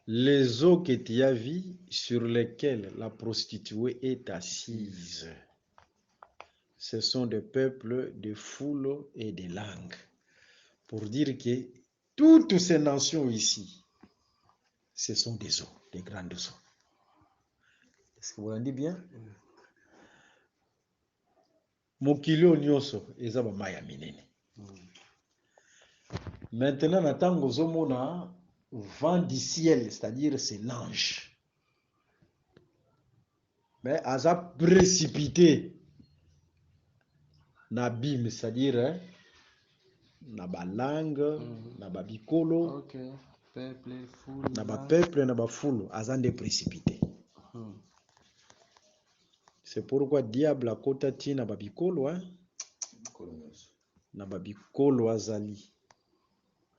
Les eaux que tu as vues, sur lesquelles la prostituée est assise, ce sont des peuples, des foules et des langues. Pour dire que toutes ces nations ici, ce sont des eaux, des grandes eaux. Est-ce que vous l'avez dit bien? Mokili nyonso eza ba maya minene. Maintenant, natango zomona vent du ciel, c'est-à-dire c'est l'ange. Mais aza précipité na bim, c'est-à-dire na ba langue, na ba bikolo, okay. Peuple, foule, na ba peuple, na ba foule, aza nde précipité. C'est pourquoi diable a kotati na ba bikolo, hein? Na ba bikolo azali.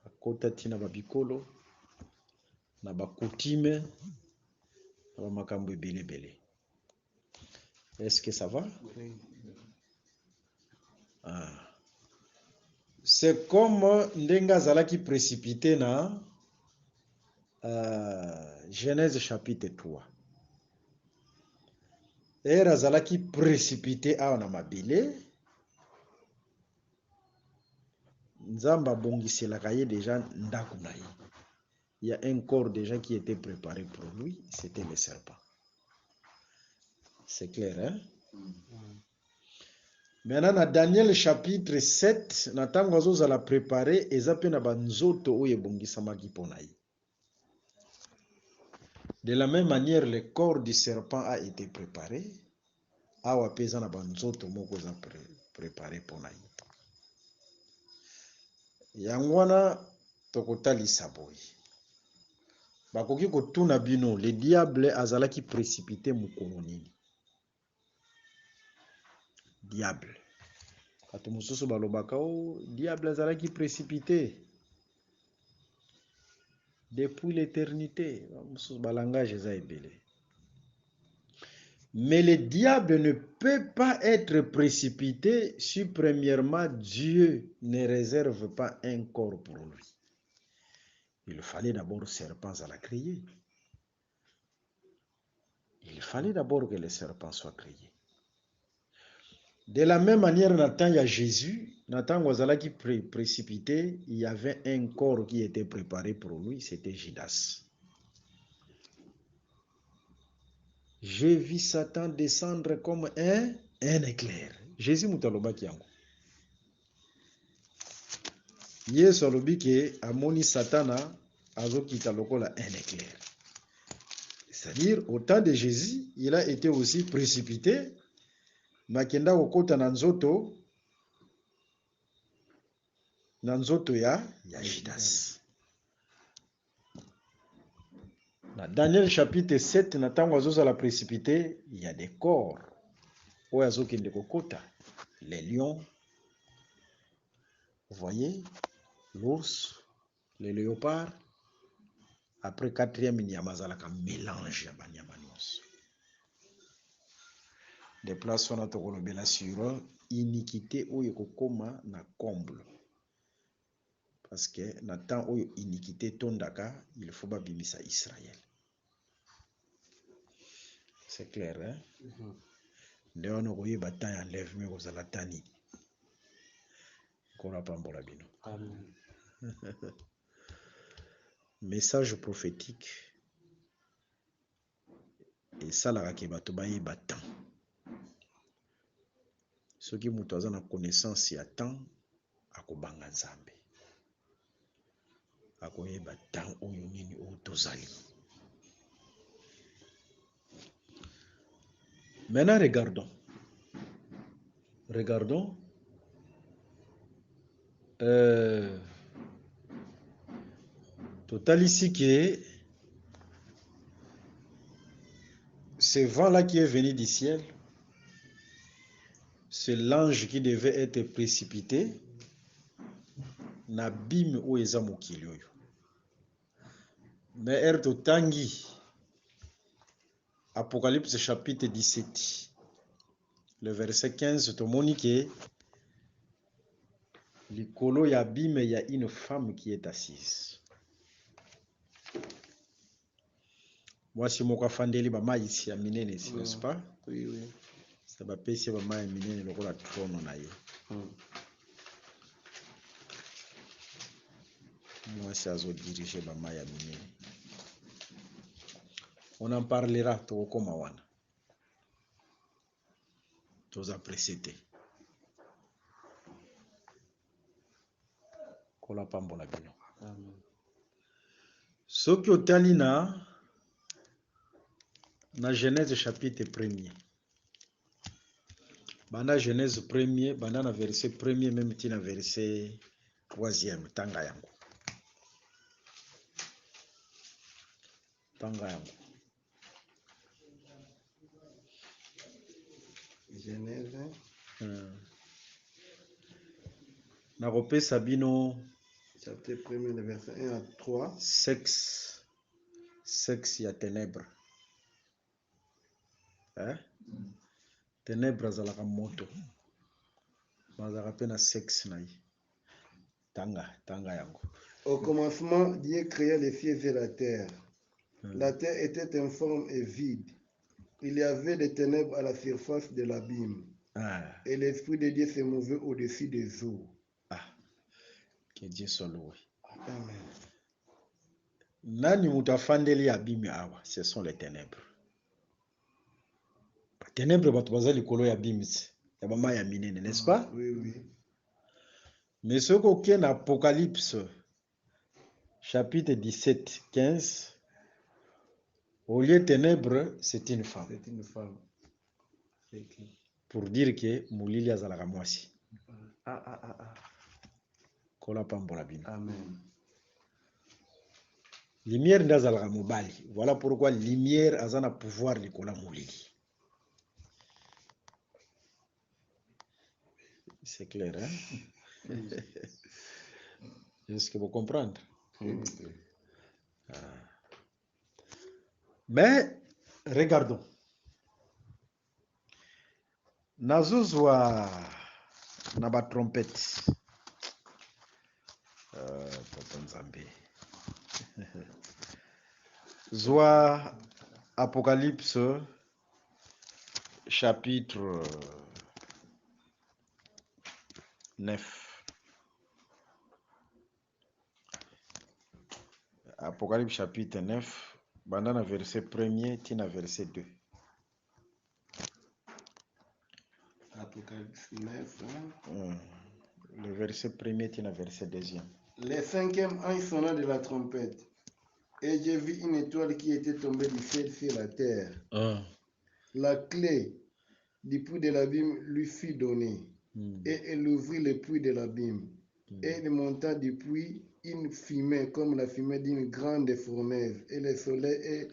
Akotati na ba bikolo, na ba coutume, na ba makambo ebele. Est-ce que ça va? Oui. C'est comme ndenga zalaki précipité na Genèse chapitre 3. Era zalaki précipité awa na mabele. Nzamba bongiselaka ye déjà ndako na ye. Il y a un corps déjà qui était préparé pour lui, c'était le serpent. C'est clair, hein? Maintenant, dans Daniel chapitre 7, natango azozala préparé, eza pe na banzoto oyo ebongisamaki mpona ye. De la même manière, le corps du serpent a été préparé. Awa pe eza na banzoto moko eza préparé mpona ye. Yango wana tokotalisa boye. Bakoki kotuna bino, le diable azalaki précipité mokolo nini? Diable. Kato mosusu balobaka o diable azalaki précipité depuis l'éternité. Mosusu balangage eza ebele. Mais le diable ne peut pas être précipité si premièrement Dieu ne réserve pas un corps pour lui. Il fallait d'abord serpent à la créer. Il fallait d'abord que le serpent soit créé. De la même manière, Nathan, il y a Jésus. Nathan Wazalaki précipité, il y avait un corps qui était préparé pour lui, c'était Judas. J'ai vu Satan descendre comme un éclair. Jésus mutaloba kiango. Yesu alobi ke amoni Satana azokita lokola un éclair. C'est-à-dire, au temps de Jésus, il a été aussi précipité, makenda kokota na nzoto ya Judas. Dans Daniel chapitre 7, na tango azozala précipité, il y a des corps oyo azokende kokota, les lions, vous voyez, l'ours, le léopard. Après quatrième nyama azalaka mélange ya banyama nyonso. Des places wana tokolobela sur iniquité oyo kokoma na comble. Parce que na temps oyo iniquité tondaka, il faut babimisa Israël. C'est clair, hein? Nde wana koyeba temps ya enlèvement kozala tani. Kola pambola bino. Amen. Message prophétique esalaka ke bato bayeba temps. Soki moto aza na connaissance ya temps akobanga Nzambe, akoyeba temps oyo nini oyo tozali. Maintenant regardons totalisi que ce vent-là qui est venu du ciel, c'est l'ange qui devait être précipité na bime oyo eza mokili oyo. Mais totangi Apocalypse chapitre 17, le verset 15, tomoni ke likolo ya bime ya une femme qui est assise. Mwasi moko afandeli bamayi ya minene, n'est-ce pas? Oui, oui. C'est bapesi bamayi ya minene lokola trono na ye. Mwasi azodirige bamayi ya minene. On en parlera tokokoma wana. Toza presete. Kola pambola bino. Amen. Soki otali na Genèse chapitre 1er. Banda Genèse 1er, banda na verset 1er, même tina verset 3e, tanga yango. Tanga yango. Genèse. Na kopesa bino Chapitre 1er, le verset 1 à 3. Sexe ya ténèbres. Ténèbres azalaka moto. Bazalaka pe na sexe na ye. Tanga yango. Au commencement, Dieu créa les cieux et la terre. La terre était informe et vide. Il y avait des ténèbres à la surface de l'abîme. Et l'Esprit de Dieu se mouvait au-dessus des eaux. Que Dieu soit loué. Amen. Nani mutafandeli abimi awa? Ce sont les ténèbres. Ténèbres bato baza likolo ya bimisi. Ya bama ya minene, n'est-ce pas? Oui, oui. Mais ce qu'aucun na Apocalypse chapitre 17, 15, au lieu ténèbres, c'est une femme. C'est une femme. Pour dire que mulili azalaka mwasi. Kola pambola bino. Amen. Lumière ndazalaka mobali. Voilà pourquoi lumière azana pouvoir likola mulili. C'est clair, hein? Est-ce que vous comprenez? Mais regardons. Nazozwa na ba trompette. Papa Nzambe. Zwa Apocalypse chapitre 9. Apocalypse chapitre 9, bandana verset 1er, tina verset 2. Apocalypse 9. Le verset 1er, tina verset 2e. Le 5e ange sonna de la trompette. Et j'ai vu une étoile qui était tombée du ciel sur la terre. La clé du puits de l'abîme lui fut donnée. Et elle ouvrit le puits de l'abîme. Et il monta du puits une fumée comme la fumée d'une grande fournaise. Et le soleil et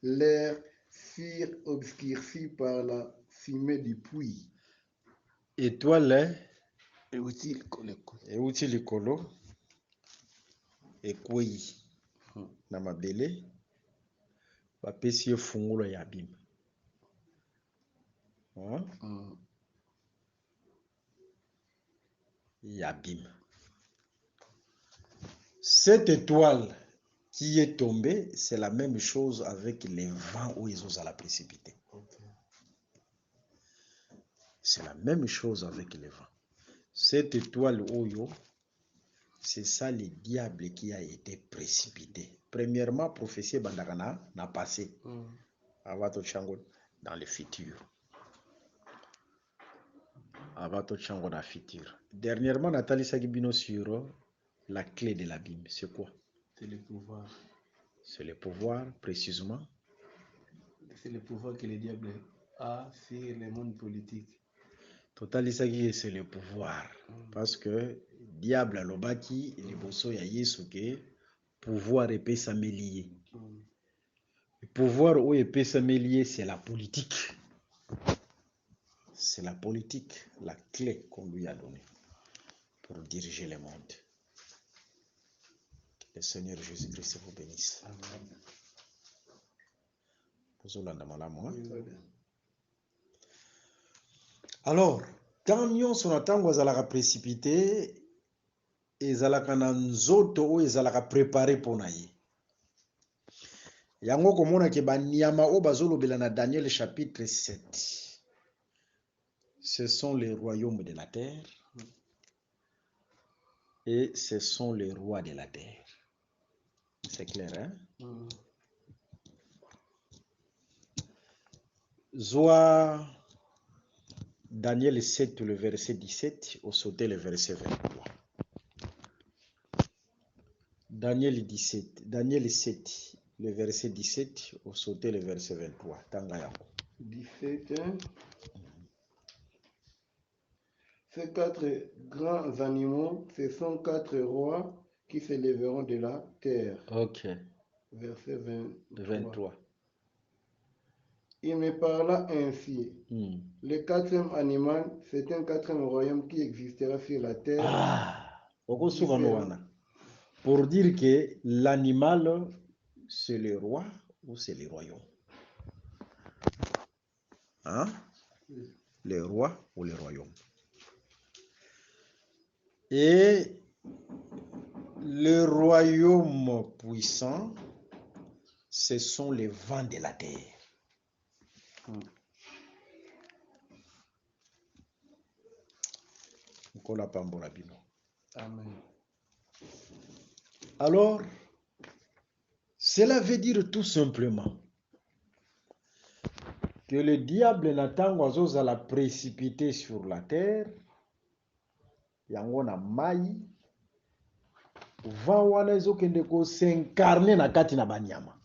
l'air furent obscurcis par la fumée du puits. Étoile euti likolo ekwei na mabele bapesi ye fungulo ya abîme. Yabim. Cette étoile qui est tombée, c'est la même chose avec les vents où ils osent la précipiter. C'est la même chose avec les vents. Cette étoile Oyo, c'est ça le diable qui a été précipité. Premièrement, prophétie Bandagana n'a passé Avato Chango dans le futur. Avato Chango dans le futur. Dernièrement, Nathalie Sagibino sur la clé de l'abîme. C'est quoi? C'est le pouvoir. C'est le pouvoir, précisément. C'est le pouvoir que le diable a sur le monde politique. Totalisaki, c'est le pouvoir. Parce que diable a l'obaki, les bosso ya yesu ke pouvoir épée s'amélier. Le pouvoir où épée s'amélier, c'est la politique. C'est la politique, la clé qu'on lui a donnée pour diriger le monde. Que le Seigneur Jésus-Christ vous bénisse. Alors, tant nyonso na tango azalaka précipité, ezalaka na nzoto oyo ezalaka préparé mpona ye. Yango komona ke banyama oyo bazolobela na Daniel chapitre 7. Ce sont les royaumes de la terre et ce sont les rois de la terre. C'est clair, hein? Zoa Daniel 7, le verset 17, au sauter le verset 23. Daniel 7, le verset 17, au sauter le verset 23. Tanga 17. Ces 4 grands animaux, ce sont 4 rois qui se lèveront de la terre. Ok. Verset 23. Il me parla ainsi. Le 4e animal, c'est un 4e royaume qui existera sur la terre. Pour dire que l'animal, c'est le roi ou c'est le royaume? Hein? Le roi ou le royaume? Et le royaume puissant, ce sont les vents de la terre. Amen. Alors, cela veut dire tout simplement que le diable n'attend oiseaux à la précipiter sur la terre. Yango na mai vent wana ezokende ko s'incarner na kati na banyama.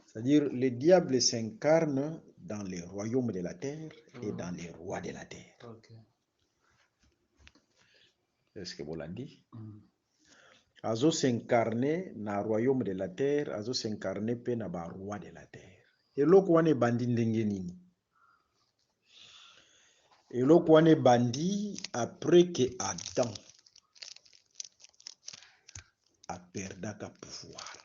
C'est-à-dire le diable s'incarne dans les royaumes de la terre et dans les rois de la terre. Okay. Est-ce que vous l'avez dit? Azo s'incarner na royaume de la terre, azo s'incarner pe na ba roi de la terre. Eloko wana bandi ndenge nini? Eloko wana bandi après que Adam a perdu sa pouvoir.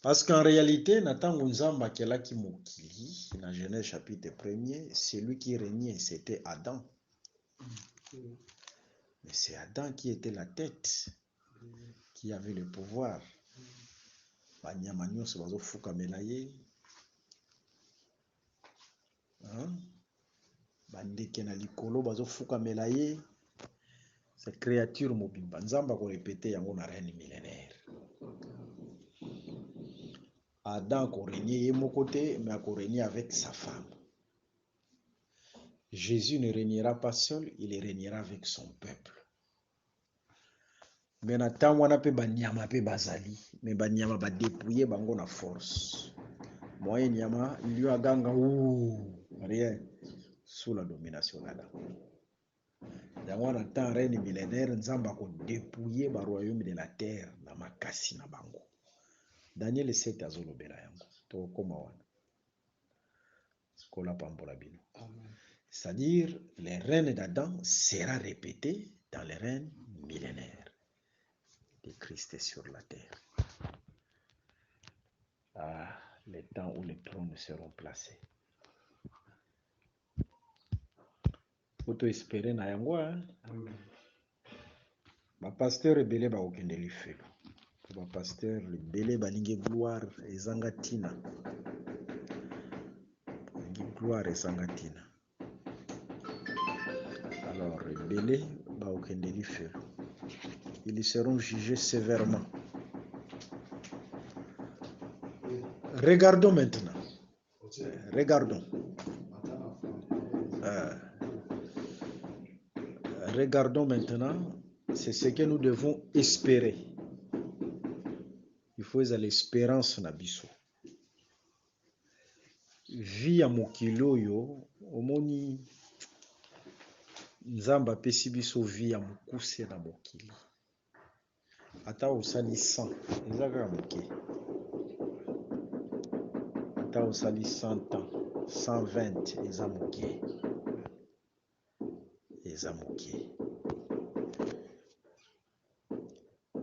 Parce qu'en réalité, Nathan Nzamba kelaki mokili, dans Genèse chapitre 1er, celui qui régnait, c'était Adam. Mais c'est Adam qui était la tête, qui avait le pouvoir. Banyama nyonso bazofukamela ye. Bandeke na likolo bazofukamela ye. C'est créature mobimba. Nzamba ko répéter yango na règne millénaire. Adam a régné de côté, mais a régné avec sa femme. Jésus ne régnera pas seul, il régnera avec son peuple. Mais na temps wana pe banyama pe bazali, mais banyama ba dépouiller bango na force. Moyen nyama lui aganga rien sous la domination d'Adam. Yango na temps règne millénaire nzamba ko dépouiller ba royaume de la terre na makasi na bango. Daniel 7 azolobela yango to koma wana. Kola pambola bino. C'est-à-dire le règne d'Adam sera répété dans le règne millénaire de Christ sur la terre. Ah, les temps où les trônes seront placés. Faut espérer na yango hein. Ba pasteur ebele ba okende lifelo. Ba pasteur ebele balingi gloire ezanga tina. Gloire ezanga tina. Alors ebele ba okende lifelo. Ils seront jugés sévèrement. Regardons maintenant. Regardons. Regardons maintenant. C'est ce que nous devons espérer. Il faut à l'espérance na biso. Vie ya mokili oyo omoni nzamba pesi biso vie ya mokuse na mokili. Ata osali 100 ezaka moke. Ata osali 100 ans, 120 eza moke. Eza moke.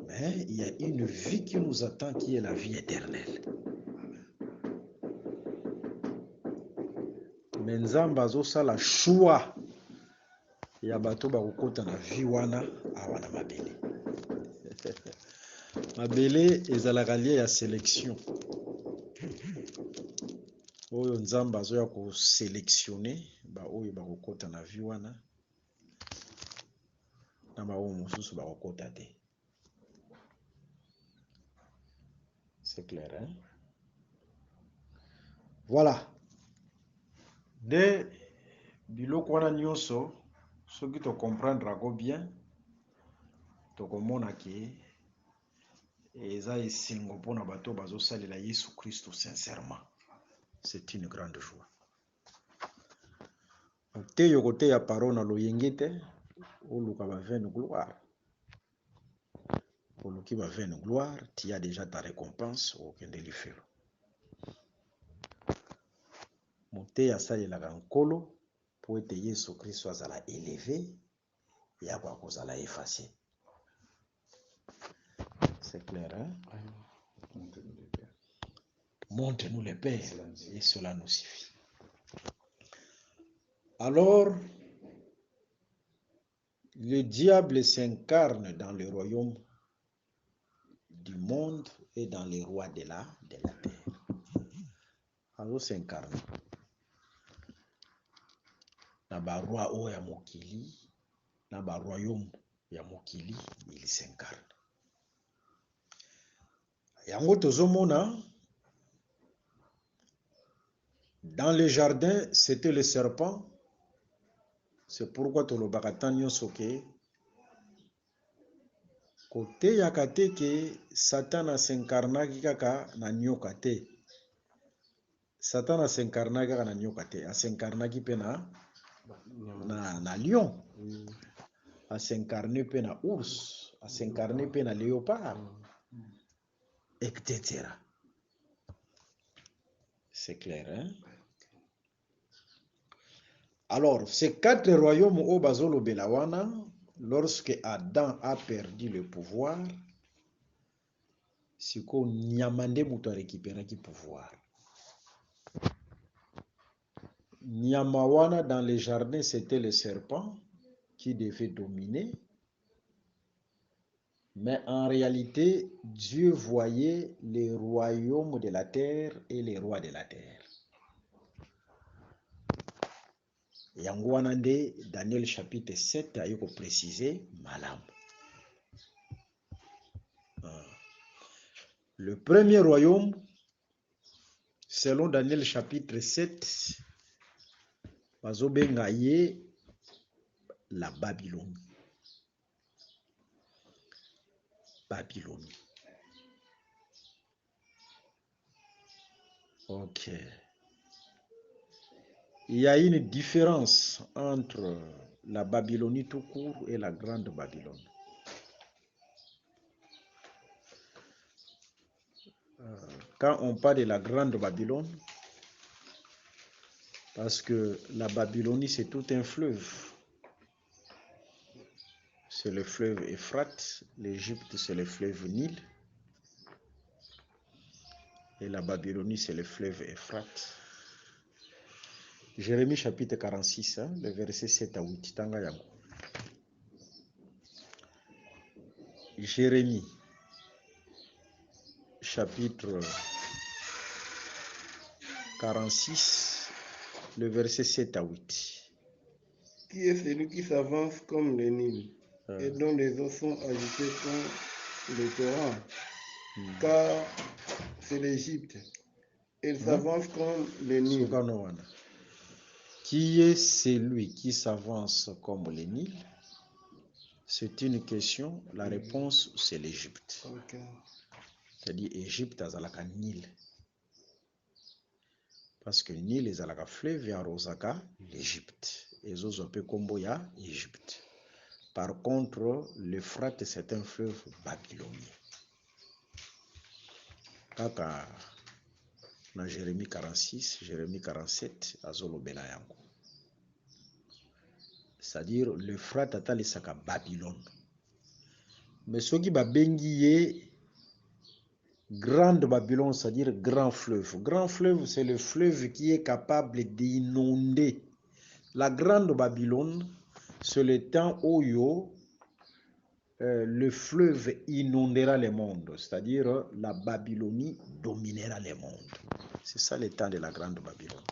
Mais il y a une vie qui nous attend qui est la vie éternelle. Mais nzamba azosala choix ya bato bakokota na vie wana awana mabele. Mabele ezalaka lie ya sélection. Oyo nzamba azoya ko sélectionner ba oyo bakokota na vie wana na ba oyo mosusu bakokota te. C'est clair, hein? Voilà. De biloko wana nyonso soki to comprendre ako bien to komona ke eza esengo mpona bato bazosalela Yesu Christ sincèrement. C'est une grande joie. Te yokote ya parole na loyenge te oluka ba vaine gloire. Oluki ba vaine gloire, tu as déjà ta récompense au kende lifelo. Mote ya salelaka nkolo po ete Yesu Christ azala élevé ya kwa kozala effacé. C'est clair, hein? Montre-nous le Père et cela nous suffit. Alors, le diable s'incarne dans le royaume du monde et dans les rois de la terre. Alors s'incarne. Na ba roi o ya mokili, na ba royaume ya mokili, il s'incarne. Yango tozomona dans le jardin, c'était le serpent. C'est pourquoi tolobaka tan nyonso ke kote ya kate ke Satan s'incarnaki kaka na nyoka te. Satan s'incarnaki kaka na nyoka te, s'incarnaki pe na lion. S'incarner pe na ours, s'incarner pe na léopard, etc. C'est clair, hein? Alors, ces 4 royaumes au Bazolo Belawana, lorsque Adam a perdu le pouvoir, c'est qu'on Nyamande Mouto a récupéré le pouvoir. Nyamawana dans les jardins, c'était le serpent qui devait dominer. Mais en réalité, Dieu voyait les royaumes de la terre et les rois de la terre. Yango wana nde Daniel chapitre 7 ayoko préciser malamu. Le premier royaume, selon Daniel chapitre 7, bazobenga ye la Babylone. Babylonie. Ok. Il y a une différence entre la Babylonie tout court et la grande Babylone. Quand on parle de la grande Babylone, parce que la Babylonie c'est tout un fleuve. C'est le fleuve Euphrate, l'Égypte c'est le fleuve Nil, et la Babylonie c'est le fleuve Euphrate. Jérémie chapitre 46, le verset 7 à 8. Tanga yango. Jérémie chapitre 46, le verset 7 à 8. Qui est celui qui s'avance comme le Nil et dont les eaux sont agitées comme le torrent? Car c'est l'Égypte. Elle s'avance comme le Nil. Qui est celui qui s'avance comme le Nil? C'est une question. La réponse, c'est l'Égypte. Okay. C'est-à-dire, Égypte azalaka Nil. Parce que Nil ezalaka fleuve ya rozaka l'Égypte. Ezozope kombo ya Égypte. Par contre, l'Euphrate, c'est un fleuve babylonien. Kaka na Jérémie 46, Jérémie 47, azolobela yango. C'est-à-dire, l'Euphrate atalisaka Babylone. Mais ce qui babengi ye grande Babylone, c'est-à-dire grand fleuve. Grand fleuve, c'est le fleuve qui est capable d'inonder. La grande Babylone, c'est le temps où le fleuve inondera le monde, c'est-à-dire la Babylonie dominera le monde. C'est ça le temps de la grande Babylone.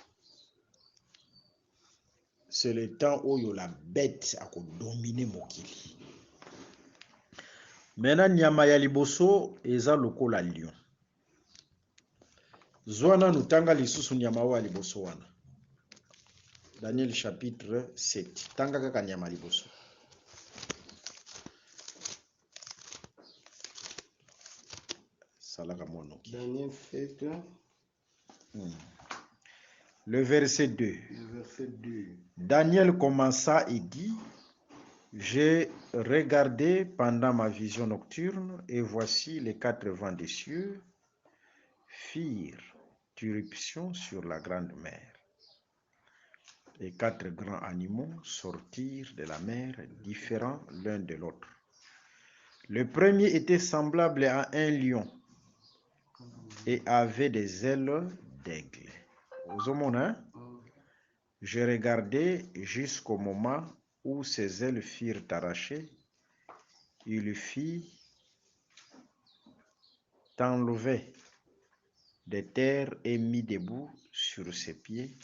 C'est le temps où la bête a dominé Mokili. Maintenant, nyama ya liboso eza lokola lion. Zwana nutanga lisusu nyama wa liboso wana. Daniel chapitre 7. Tanga kaka nyama liboso. Salaka monoki. Daniel 7. Le verset 2. Le verset 2. Daniel commença et dit: j'ai regardé pendant ma vision nocturne, et voici les 4 vents des cieux firent irruption sur la grande mer. Les 4 grands animaux sortirent de la mer, différents l'un de l'autre. Le premier était semblable à un lion et avait des ailes d'aigle. Je regardais jusqu'au moment où ses ailes furent arrachées. Il fit enlever de terre et mis debout sur ses pieds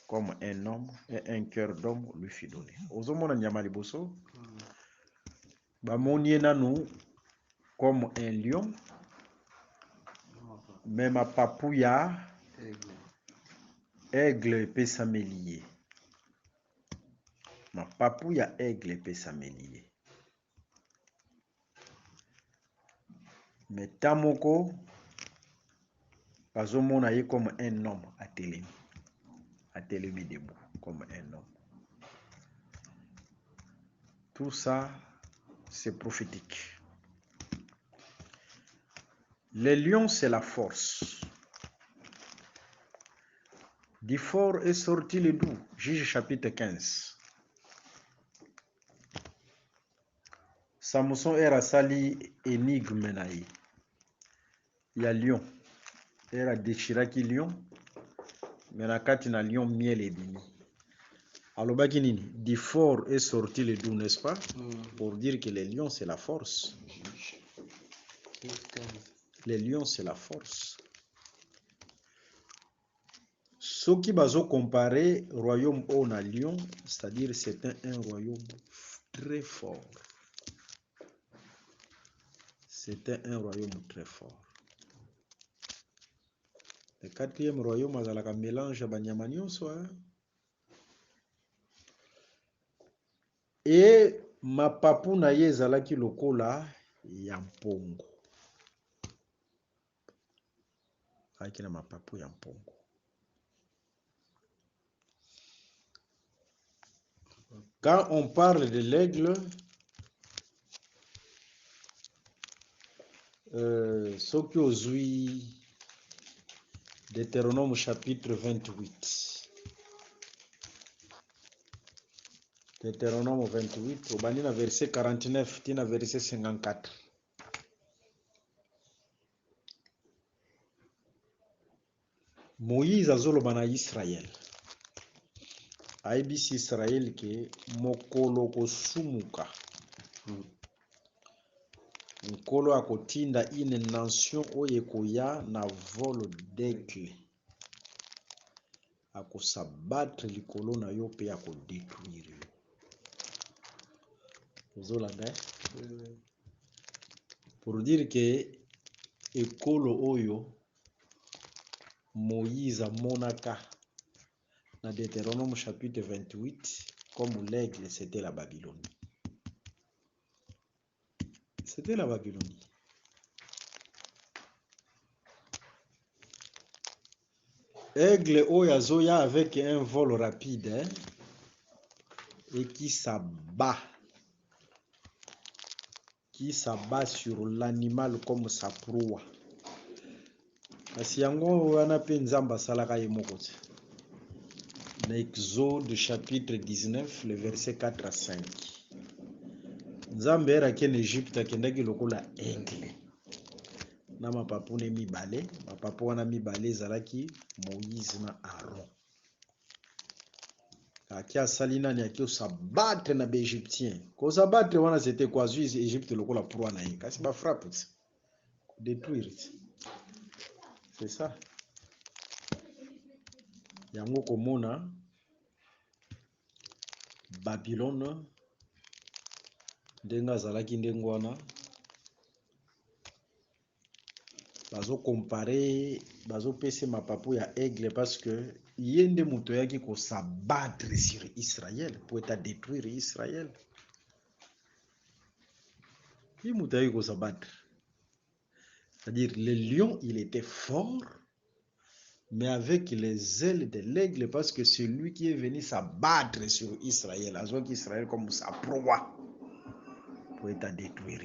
comme un homme, et un cœur d'homme lui fut donné. Ozomona nyama liboso bamonie nanu comme un lion, mais ma papouya aigle peut s'amélier. Ma papouya aigle peut s'amélier. Mais tamoko bazomona ye comme un homme atelemi debout comme un homme. Tout ça, c'est prophétique. Le lion, c'est la force. Du fort est sorti le doux. Juge chapitre 15. Samson era sali énigme naï. Il y a lion. Era déchiraki lion. Mais na kati na lion miel et bini. Alobaki nini? Du fort est sorti le doux, n'est-ce pas? Pour dire que les lions, c'est la force. Les lions, c'est la force. Ce qui va comparer royaume au na lion, c'est-à-dire c'est un royaume très fort. C'était un royaume très fort. Le 4e royaume azalaka mélange ya banyama nyonso. Et ma papu na ye ezalaki lokola ya mpongo. Azalaki na mapapu ya mpongo. Quand on parle de l'aigle, soki ozwi Deutéronome chapitre 28. Deutéronome 28, obandi na verset 49 tina verset 54. Moïse azoloba na Israël. Aibisi Israël ke mokolo kosumuka. Nkolo akotinda une nation oyo ekoya na vol d'aigle. Akosabattre likolo na yo pe akodétruire yo. Ozolanda? Pour dire que ekolo oyo Moïse amonaka na Deutéronome chapitre 28 comme l'aigle, c'était la Babylonie. C'était la Babylonie. Aigle oyazoya avec un vol rapide, hein, et qui s'abat sur l'animal comme sa proie. Kasi yango wana pe nzamba asalaka ye moko te. Na Exode chapitre 19, le verset 4 à 5. Nzambe eraki na Egypte akendaki lokola aigle. Na mapapu ne mibale, mapapu wana mibale ezalaki Moïse na Aaron. Aki asali nani aki osabattre na ba-Égyptien. Kosabattre wana c'était quoi? Azwi Egypte lokola proie na ye. Kasi ba frappe te. Détruire te. C'est ça. Yango komona Babylone ndenga azalaki ndengo wana bazo comparer, bazo pese mapapu ya aigle parce que yende muto yaki ko s'abattre sur Israël pour être détruire Israël. Qui muto yaki ko s'abattre? C'est-à-dire le lion il était fort mais avec les ailes de l'aigle parce que c'est lui qui est venu s'abattre sur Israël. Azwa Israël comme sa proie pour être détruire.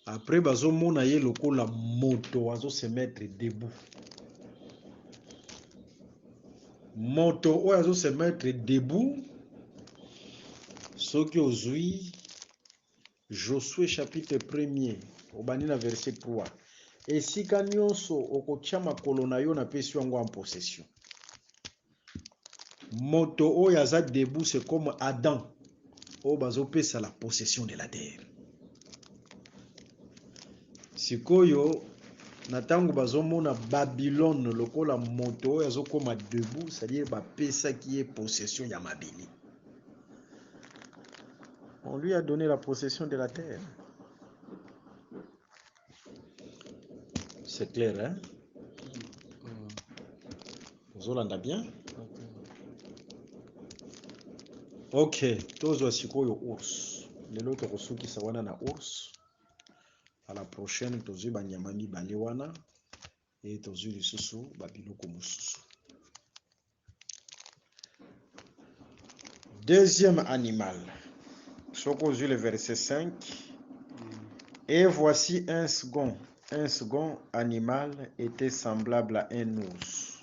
Après, bazo mona ye lokola moto wazo se mettre debout. Moto wazo se mettre debout. Soki ozui Josué chapitre 1er, obani na verset 3. Esika nyonso okotia makolo na yo na pesi yango en possession. Moto oyo aza debout, c'est comme Adam. O bazo pesa la possession de la terre. Sikoyo na tango bazomona Babylone lokola moto oyo azokoma debout, c'est-à-dire bapesa qui est possession ya mabili. On lui a donné la possession de la terre. C'est clair, hein? Vous l'entendez bien? Ok, tozwa sikoyo ours. Lelo tokosukisa wana na ours. À la prochaine, tozwi banyama mibale wana et tozwi lisusu babiloko mosusu. Deuxième animal. Soko ozwi le verset 5. Et voici un second animal était semblable à un ours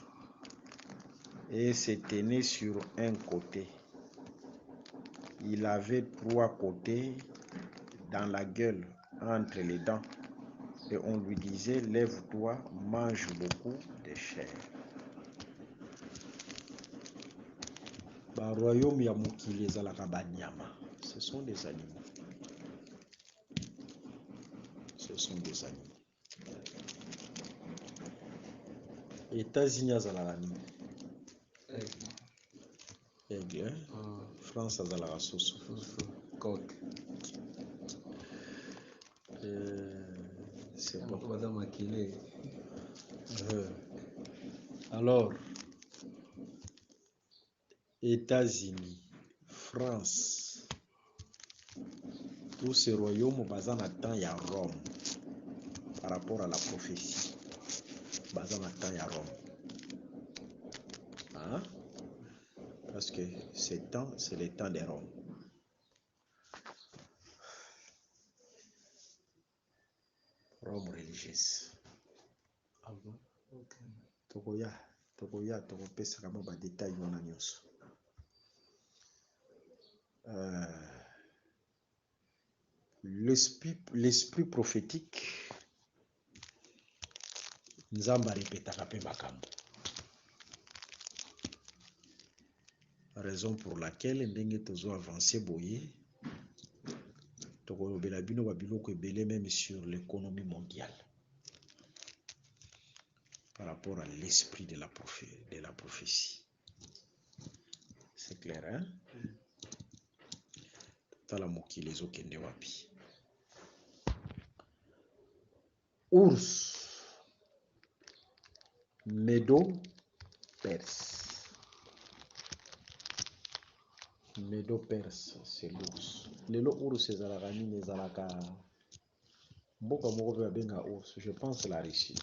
et se tenait sur un côté. Il avait 3 côtés dans la gueule entre les dents et on lui disait lève-toi, mange beaucoup de chair. Ba royaume ya mokili ezalaka banyama. Ce sont des animaux. Ce sont des animaux. États-Unis azalaka nini? Aigle, hein? France azalaka soso. Coq. C'est bon. Alors, États-Unis, France, Tout ce royaume basé en temps, il y a Rome. Par rapport à la prophétie, basé en temps, il y a Rome. Hein? Parce que ce temps, c'est le temps de Rome. Rome religieuse. Ah bon? Ok. Tokoya, tokopesa kama ba détail mona nyonso. L'esprit prophétique, Nzamba répétaka pe makambo. Raison pour laquelle ndenge tozo avancer boye, tokolobela bino ba biloko ebele même sur l'économie mondiale. Par rapport à l'esprit de la prophétie. C'est clair, hein? Tala mokili ezokende wapi. Ours, Médo, Perse. Médo, Perse, c'est l'ours. Lelo ours ezalaka nini ezalaka mboka moko pe babenga ours, je pense la Russie.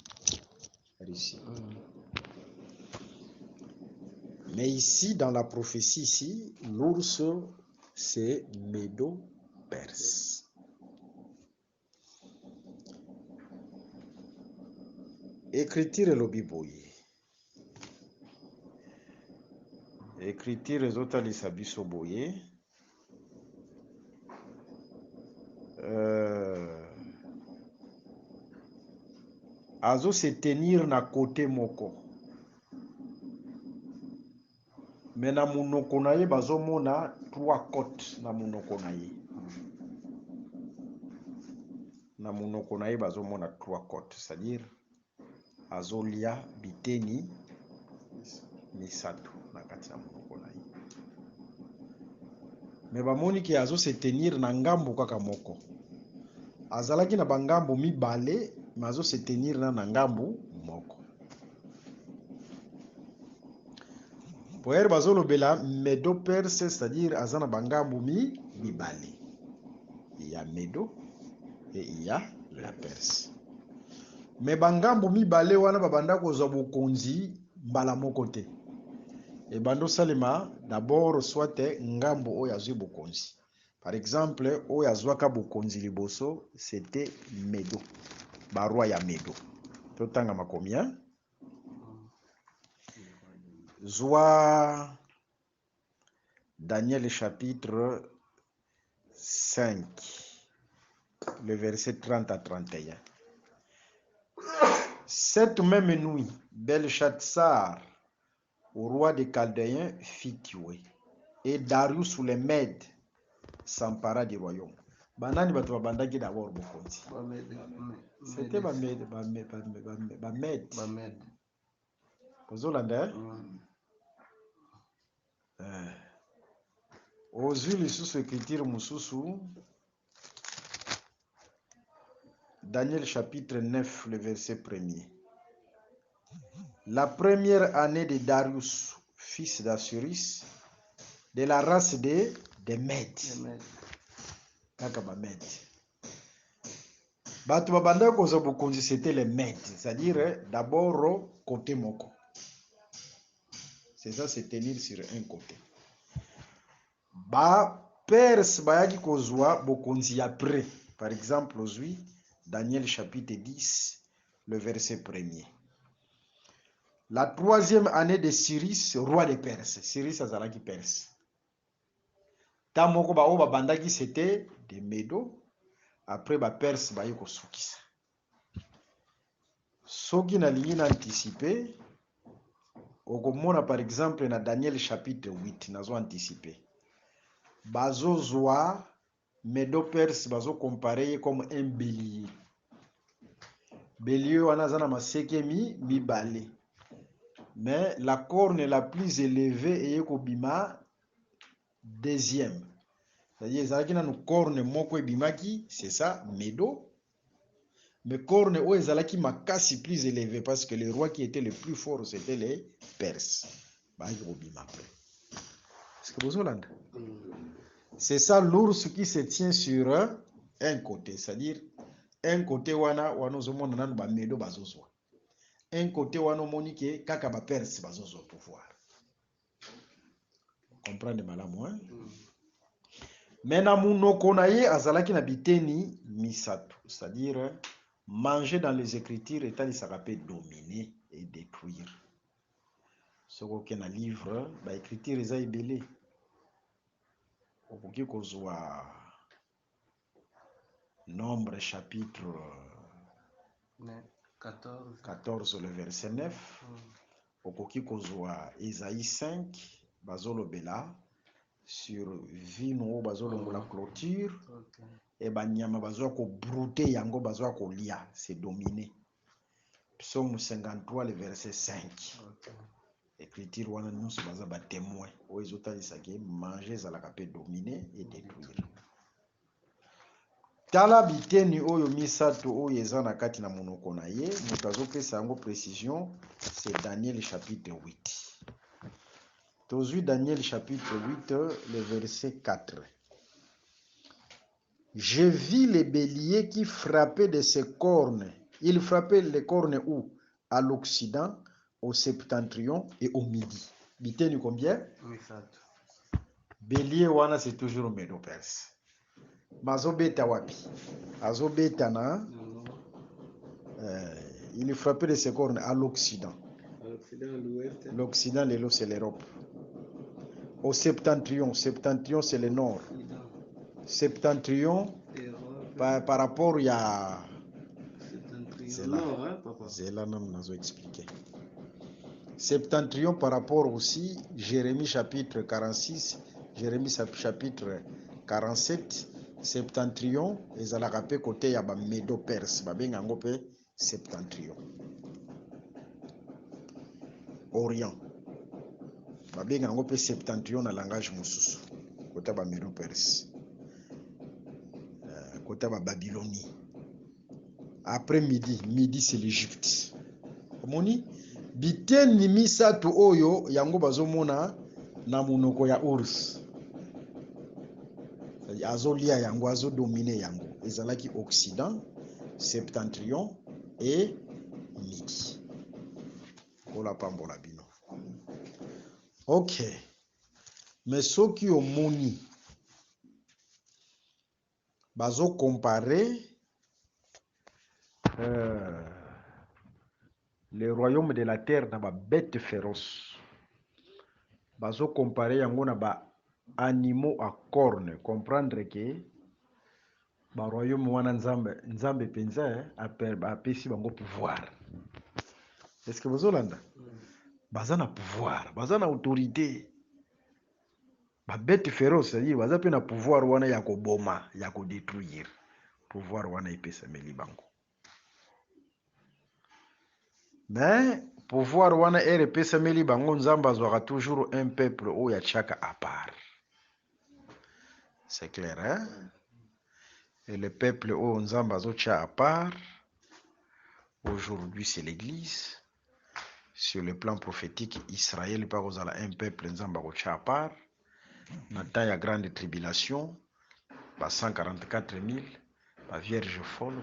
Mais ici, dans la prophétie, ici, l'ours, c'est Médo-Perse. Écriture lobiboye. Écriture ezotalisa biso boye. Azo se tenir na côté moko. Mais na munoko na ye bazomona 3 côtes na munoko na ye. Na munoko na ye bazomona 3 côtes, c'est-à-dire azolia biteni misato na kati ya munoko na ye. Mais bamoni ki azo se tenir na ngambo kaka moko. Azalaki na bangambo mibale, mais azo se tenir na ngambo moko. Poer bazolobela Médo-Perse, c'est-à-dire azana bangambo mibale. Il y a Médo et il y a la Perse. Mais bangambo mibale wana babanda kozwa bokonzi mbala moko te. Et bando salema d'abord soit ngambo oyo azwi bokonzi. Par exemple, oyo azwaka bokonzi liboso, c'était Médo. Baroi ya Médo. Totanga makomia. Zwa Daniel chapitre 5, le verset 30 à 31. Cette même nuit, Belshazzar, au roi des Chaldéens, fit tuer. Et Darius ou les Mèdes s'empara du royaume. Banani batu babandaki d'abord bokonzi. C'était ba Mèdes. Kozolanda ozwi lisusu écriture mususu Daniel chapitre 9 le verset 1er. La première année de Darius, fils d'Assuris, de la race des Mèdes. Kaka ba Mèdes. Batu babanda koza bokonzi c'était les Mèdes, c'est-à-dire d'abord côté moko. C'est ça, c'est tenir sur un côté. Ba Perse bayaki kozwa bokonzi après. Par exemple, aujourd'hui, Daniel chapitre 10, le verset 1er. La troisième année de Cyrus, roi de Perse. Cyrus azalaki Perse. Tamoko ba o babandaki c'était des Médo. Après ba Perse bayi kosukisa. Soki na lingi na anticiper. Okomona par exemple na Daniel chapitre 8 nazo anticiper. Bazo zwa Médo-Perse bazo comparer comme un bélier. Bélier wana zana maseke mibale. Mais la corne la plus élevée est kobima deuxième. C'est-à-dire ezalaki na corne moko ebimaki, c'est ça Médo. Mais corne o ezalaki makasi plus élevé parce que le roi qui était le plus fort c'était les Perses. C'est ça l'ours qui se tient sur un côté, c'est-à-dire un côté wana ozomona nanu ba medo bazozwa, un côté wana omoni ke kaka ba perse bazozwa pouvoir. Comprendre malamu hein? Mena munoko na ye azalaki na biteni misato, c'est-à-dire manger dans les écritures etalisaka pe dominer et détruire. Soko ke na livre ba écriture eza ebele, okoki kozwa Nombre chapitre 14 le verset 9, okoki kozwa Isaïe 5 bazolobela sur vino bazolongola clôture, et banyama bazwa ko brouter yango bazwa ko lia, c'est dominer. Psaume 53 le verset 5. Écriture wana nyonso baza ba témoin o ezotalisaka ke manger ezalaka pe dominer et détruire. Tala biteni oyo misato oyo eza na kati na monoko na ye, moto azopesa yango précision, c'est Daniel chapitre 8. Tozwi Daniel chapitre 8, le verset 4. Je vis les béliers qui frappaient de ses cornes. Ils frappaient les cornes où? À l'Occident, au septentrion et au midi. Biteni combien? Misato. Bélier wana c'est toujours Médo-Perse. Mazobeta wapi? Azobeta na il frappait de ses cornes à l'Occident. L'Occident, c'est l'Europe. Au septentrion, septentrion c'est le nord. Septentrion par rapport à c'est là nous nous expliqué. Septentrion par rapport aussi Jérémie chapitre 46, Jérémie chapitre 47. Septentrion ezalaka pe côté ya ba Médo-Perse babenga yango pe septentrion. Orient babenga yango pe septentrion na langage mosusu côté ba Médo-Perse, côté ba Babylonie. Après midi c'est l'Égypte. Omoni biteni misato oyo yango bazomona na munoko ya Urs. Azolia yango, azodominer yango. Ezalaki Occident, Septentrion et Midi. Kola pambola bino. Ok. Mais soki omoni bazo comparer le royaume de la terre na ba bête féroce. Bazo comparer yango na ba animaux à cornes, comprendre que ba royaume wana nzambe penza apesi bango pouvoir. Est-ce que vous olanda? Baza na pouvoir, baza na autorité. Ba bête féroce, c'est-à-dire baza pe na pouvoir wana ya ko boma, ya ko détruire. Pouvoir wana epesa meli bango. Mais pouvoir wana epesa meli bango nzambe azwaka toujours un peuple oyo achaka à part. C'est clair, hein? Et le peuple au Nzamba Zocha à part, aujourd'hui c'est l'église. Sur le plan prophétique, Israël par un peuple Nzamba Zocha à part. Dans la grande tribulation, 144 000, la Vierge folle,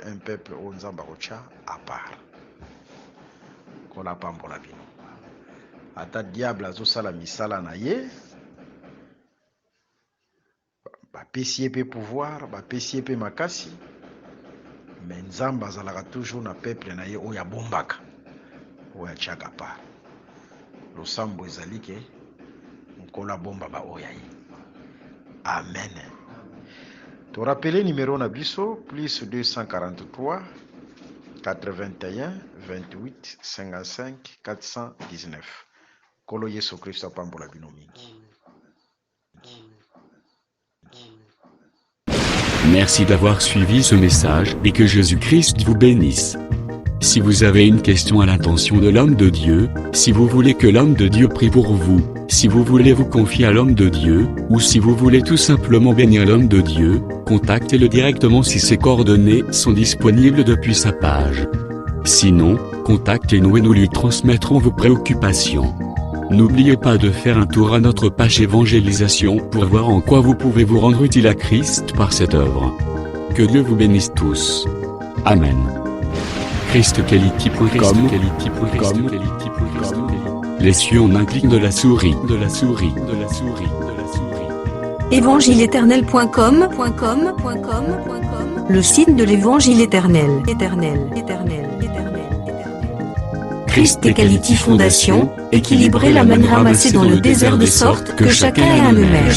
un peuple au Nzamba Zocha à part. Kola pambola bino. Ata diable azosala misala na ye. Bapesi pe pouvoir, bapesi pe makasi, mais nzambe azalaka toujours na peuple na ye oyo abombaka, oyo atiaka part. Losambo ezali ke nkolo abomba ba oyo ye. Amen. To rappele numéro na biso plus 243 81 28 55 419. Kolo Yesu Kristo apambola bino mingi. Merci d'avoir suivi ce message et que Jésus-Christ vous bénisse. Si vous avez une question à l'intention de l'homme de Dieu, si vous voulez que l'homme de Dieu prie pour vous, si vous voulez vous confier à l'homme de Dieu, ou si vous voulez tout simplement bénir l'homme de Dieu, contactez-le directement si ses coordonnées sont disponibles depuis sa page. Sinon, contactez-nous et nous lui transmettrons vos préoccupations. N'oubliez pas de faire un tour à notre page évangélisation pour voir en quoi vous pouvez vous rendre utile à Christ par cette œuvre. Que Dieu vous bénisse tous. Amen. ChristQuality.com. Les cieux en un clic de la souris. Évangile-éternel.com, le site de l'Évangile éternel. Christ et Quality Fondation, équilibrer la manne ramassée dans le désert de sorte que chacun ait un maire.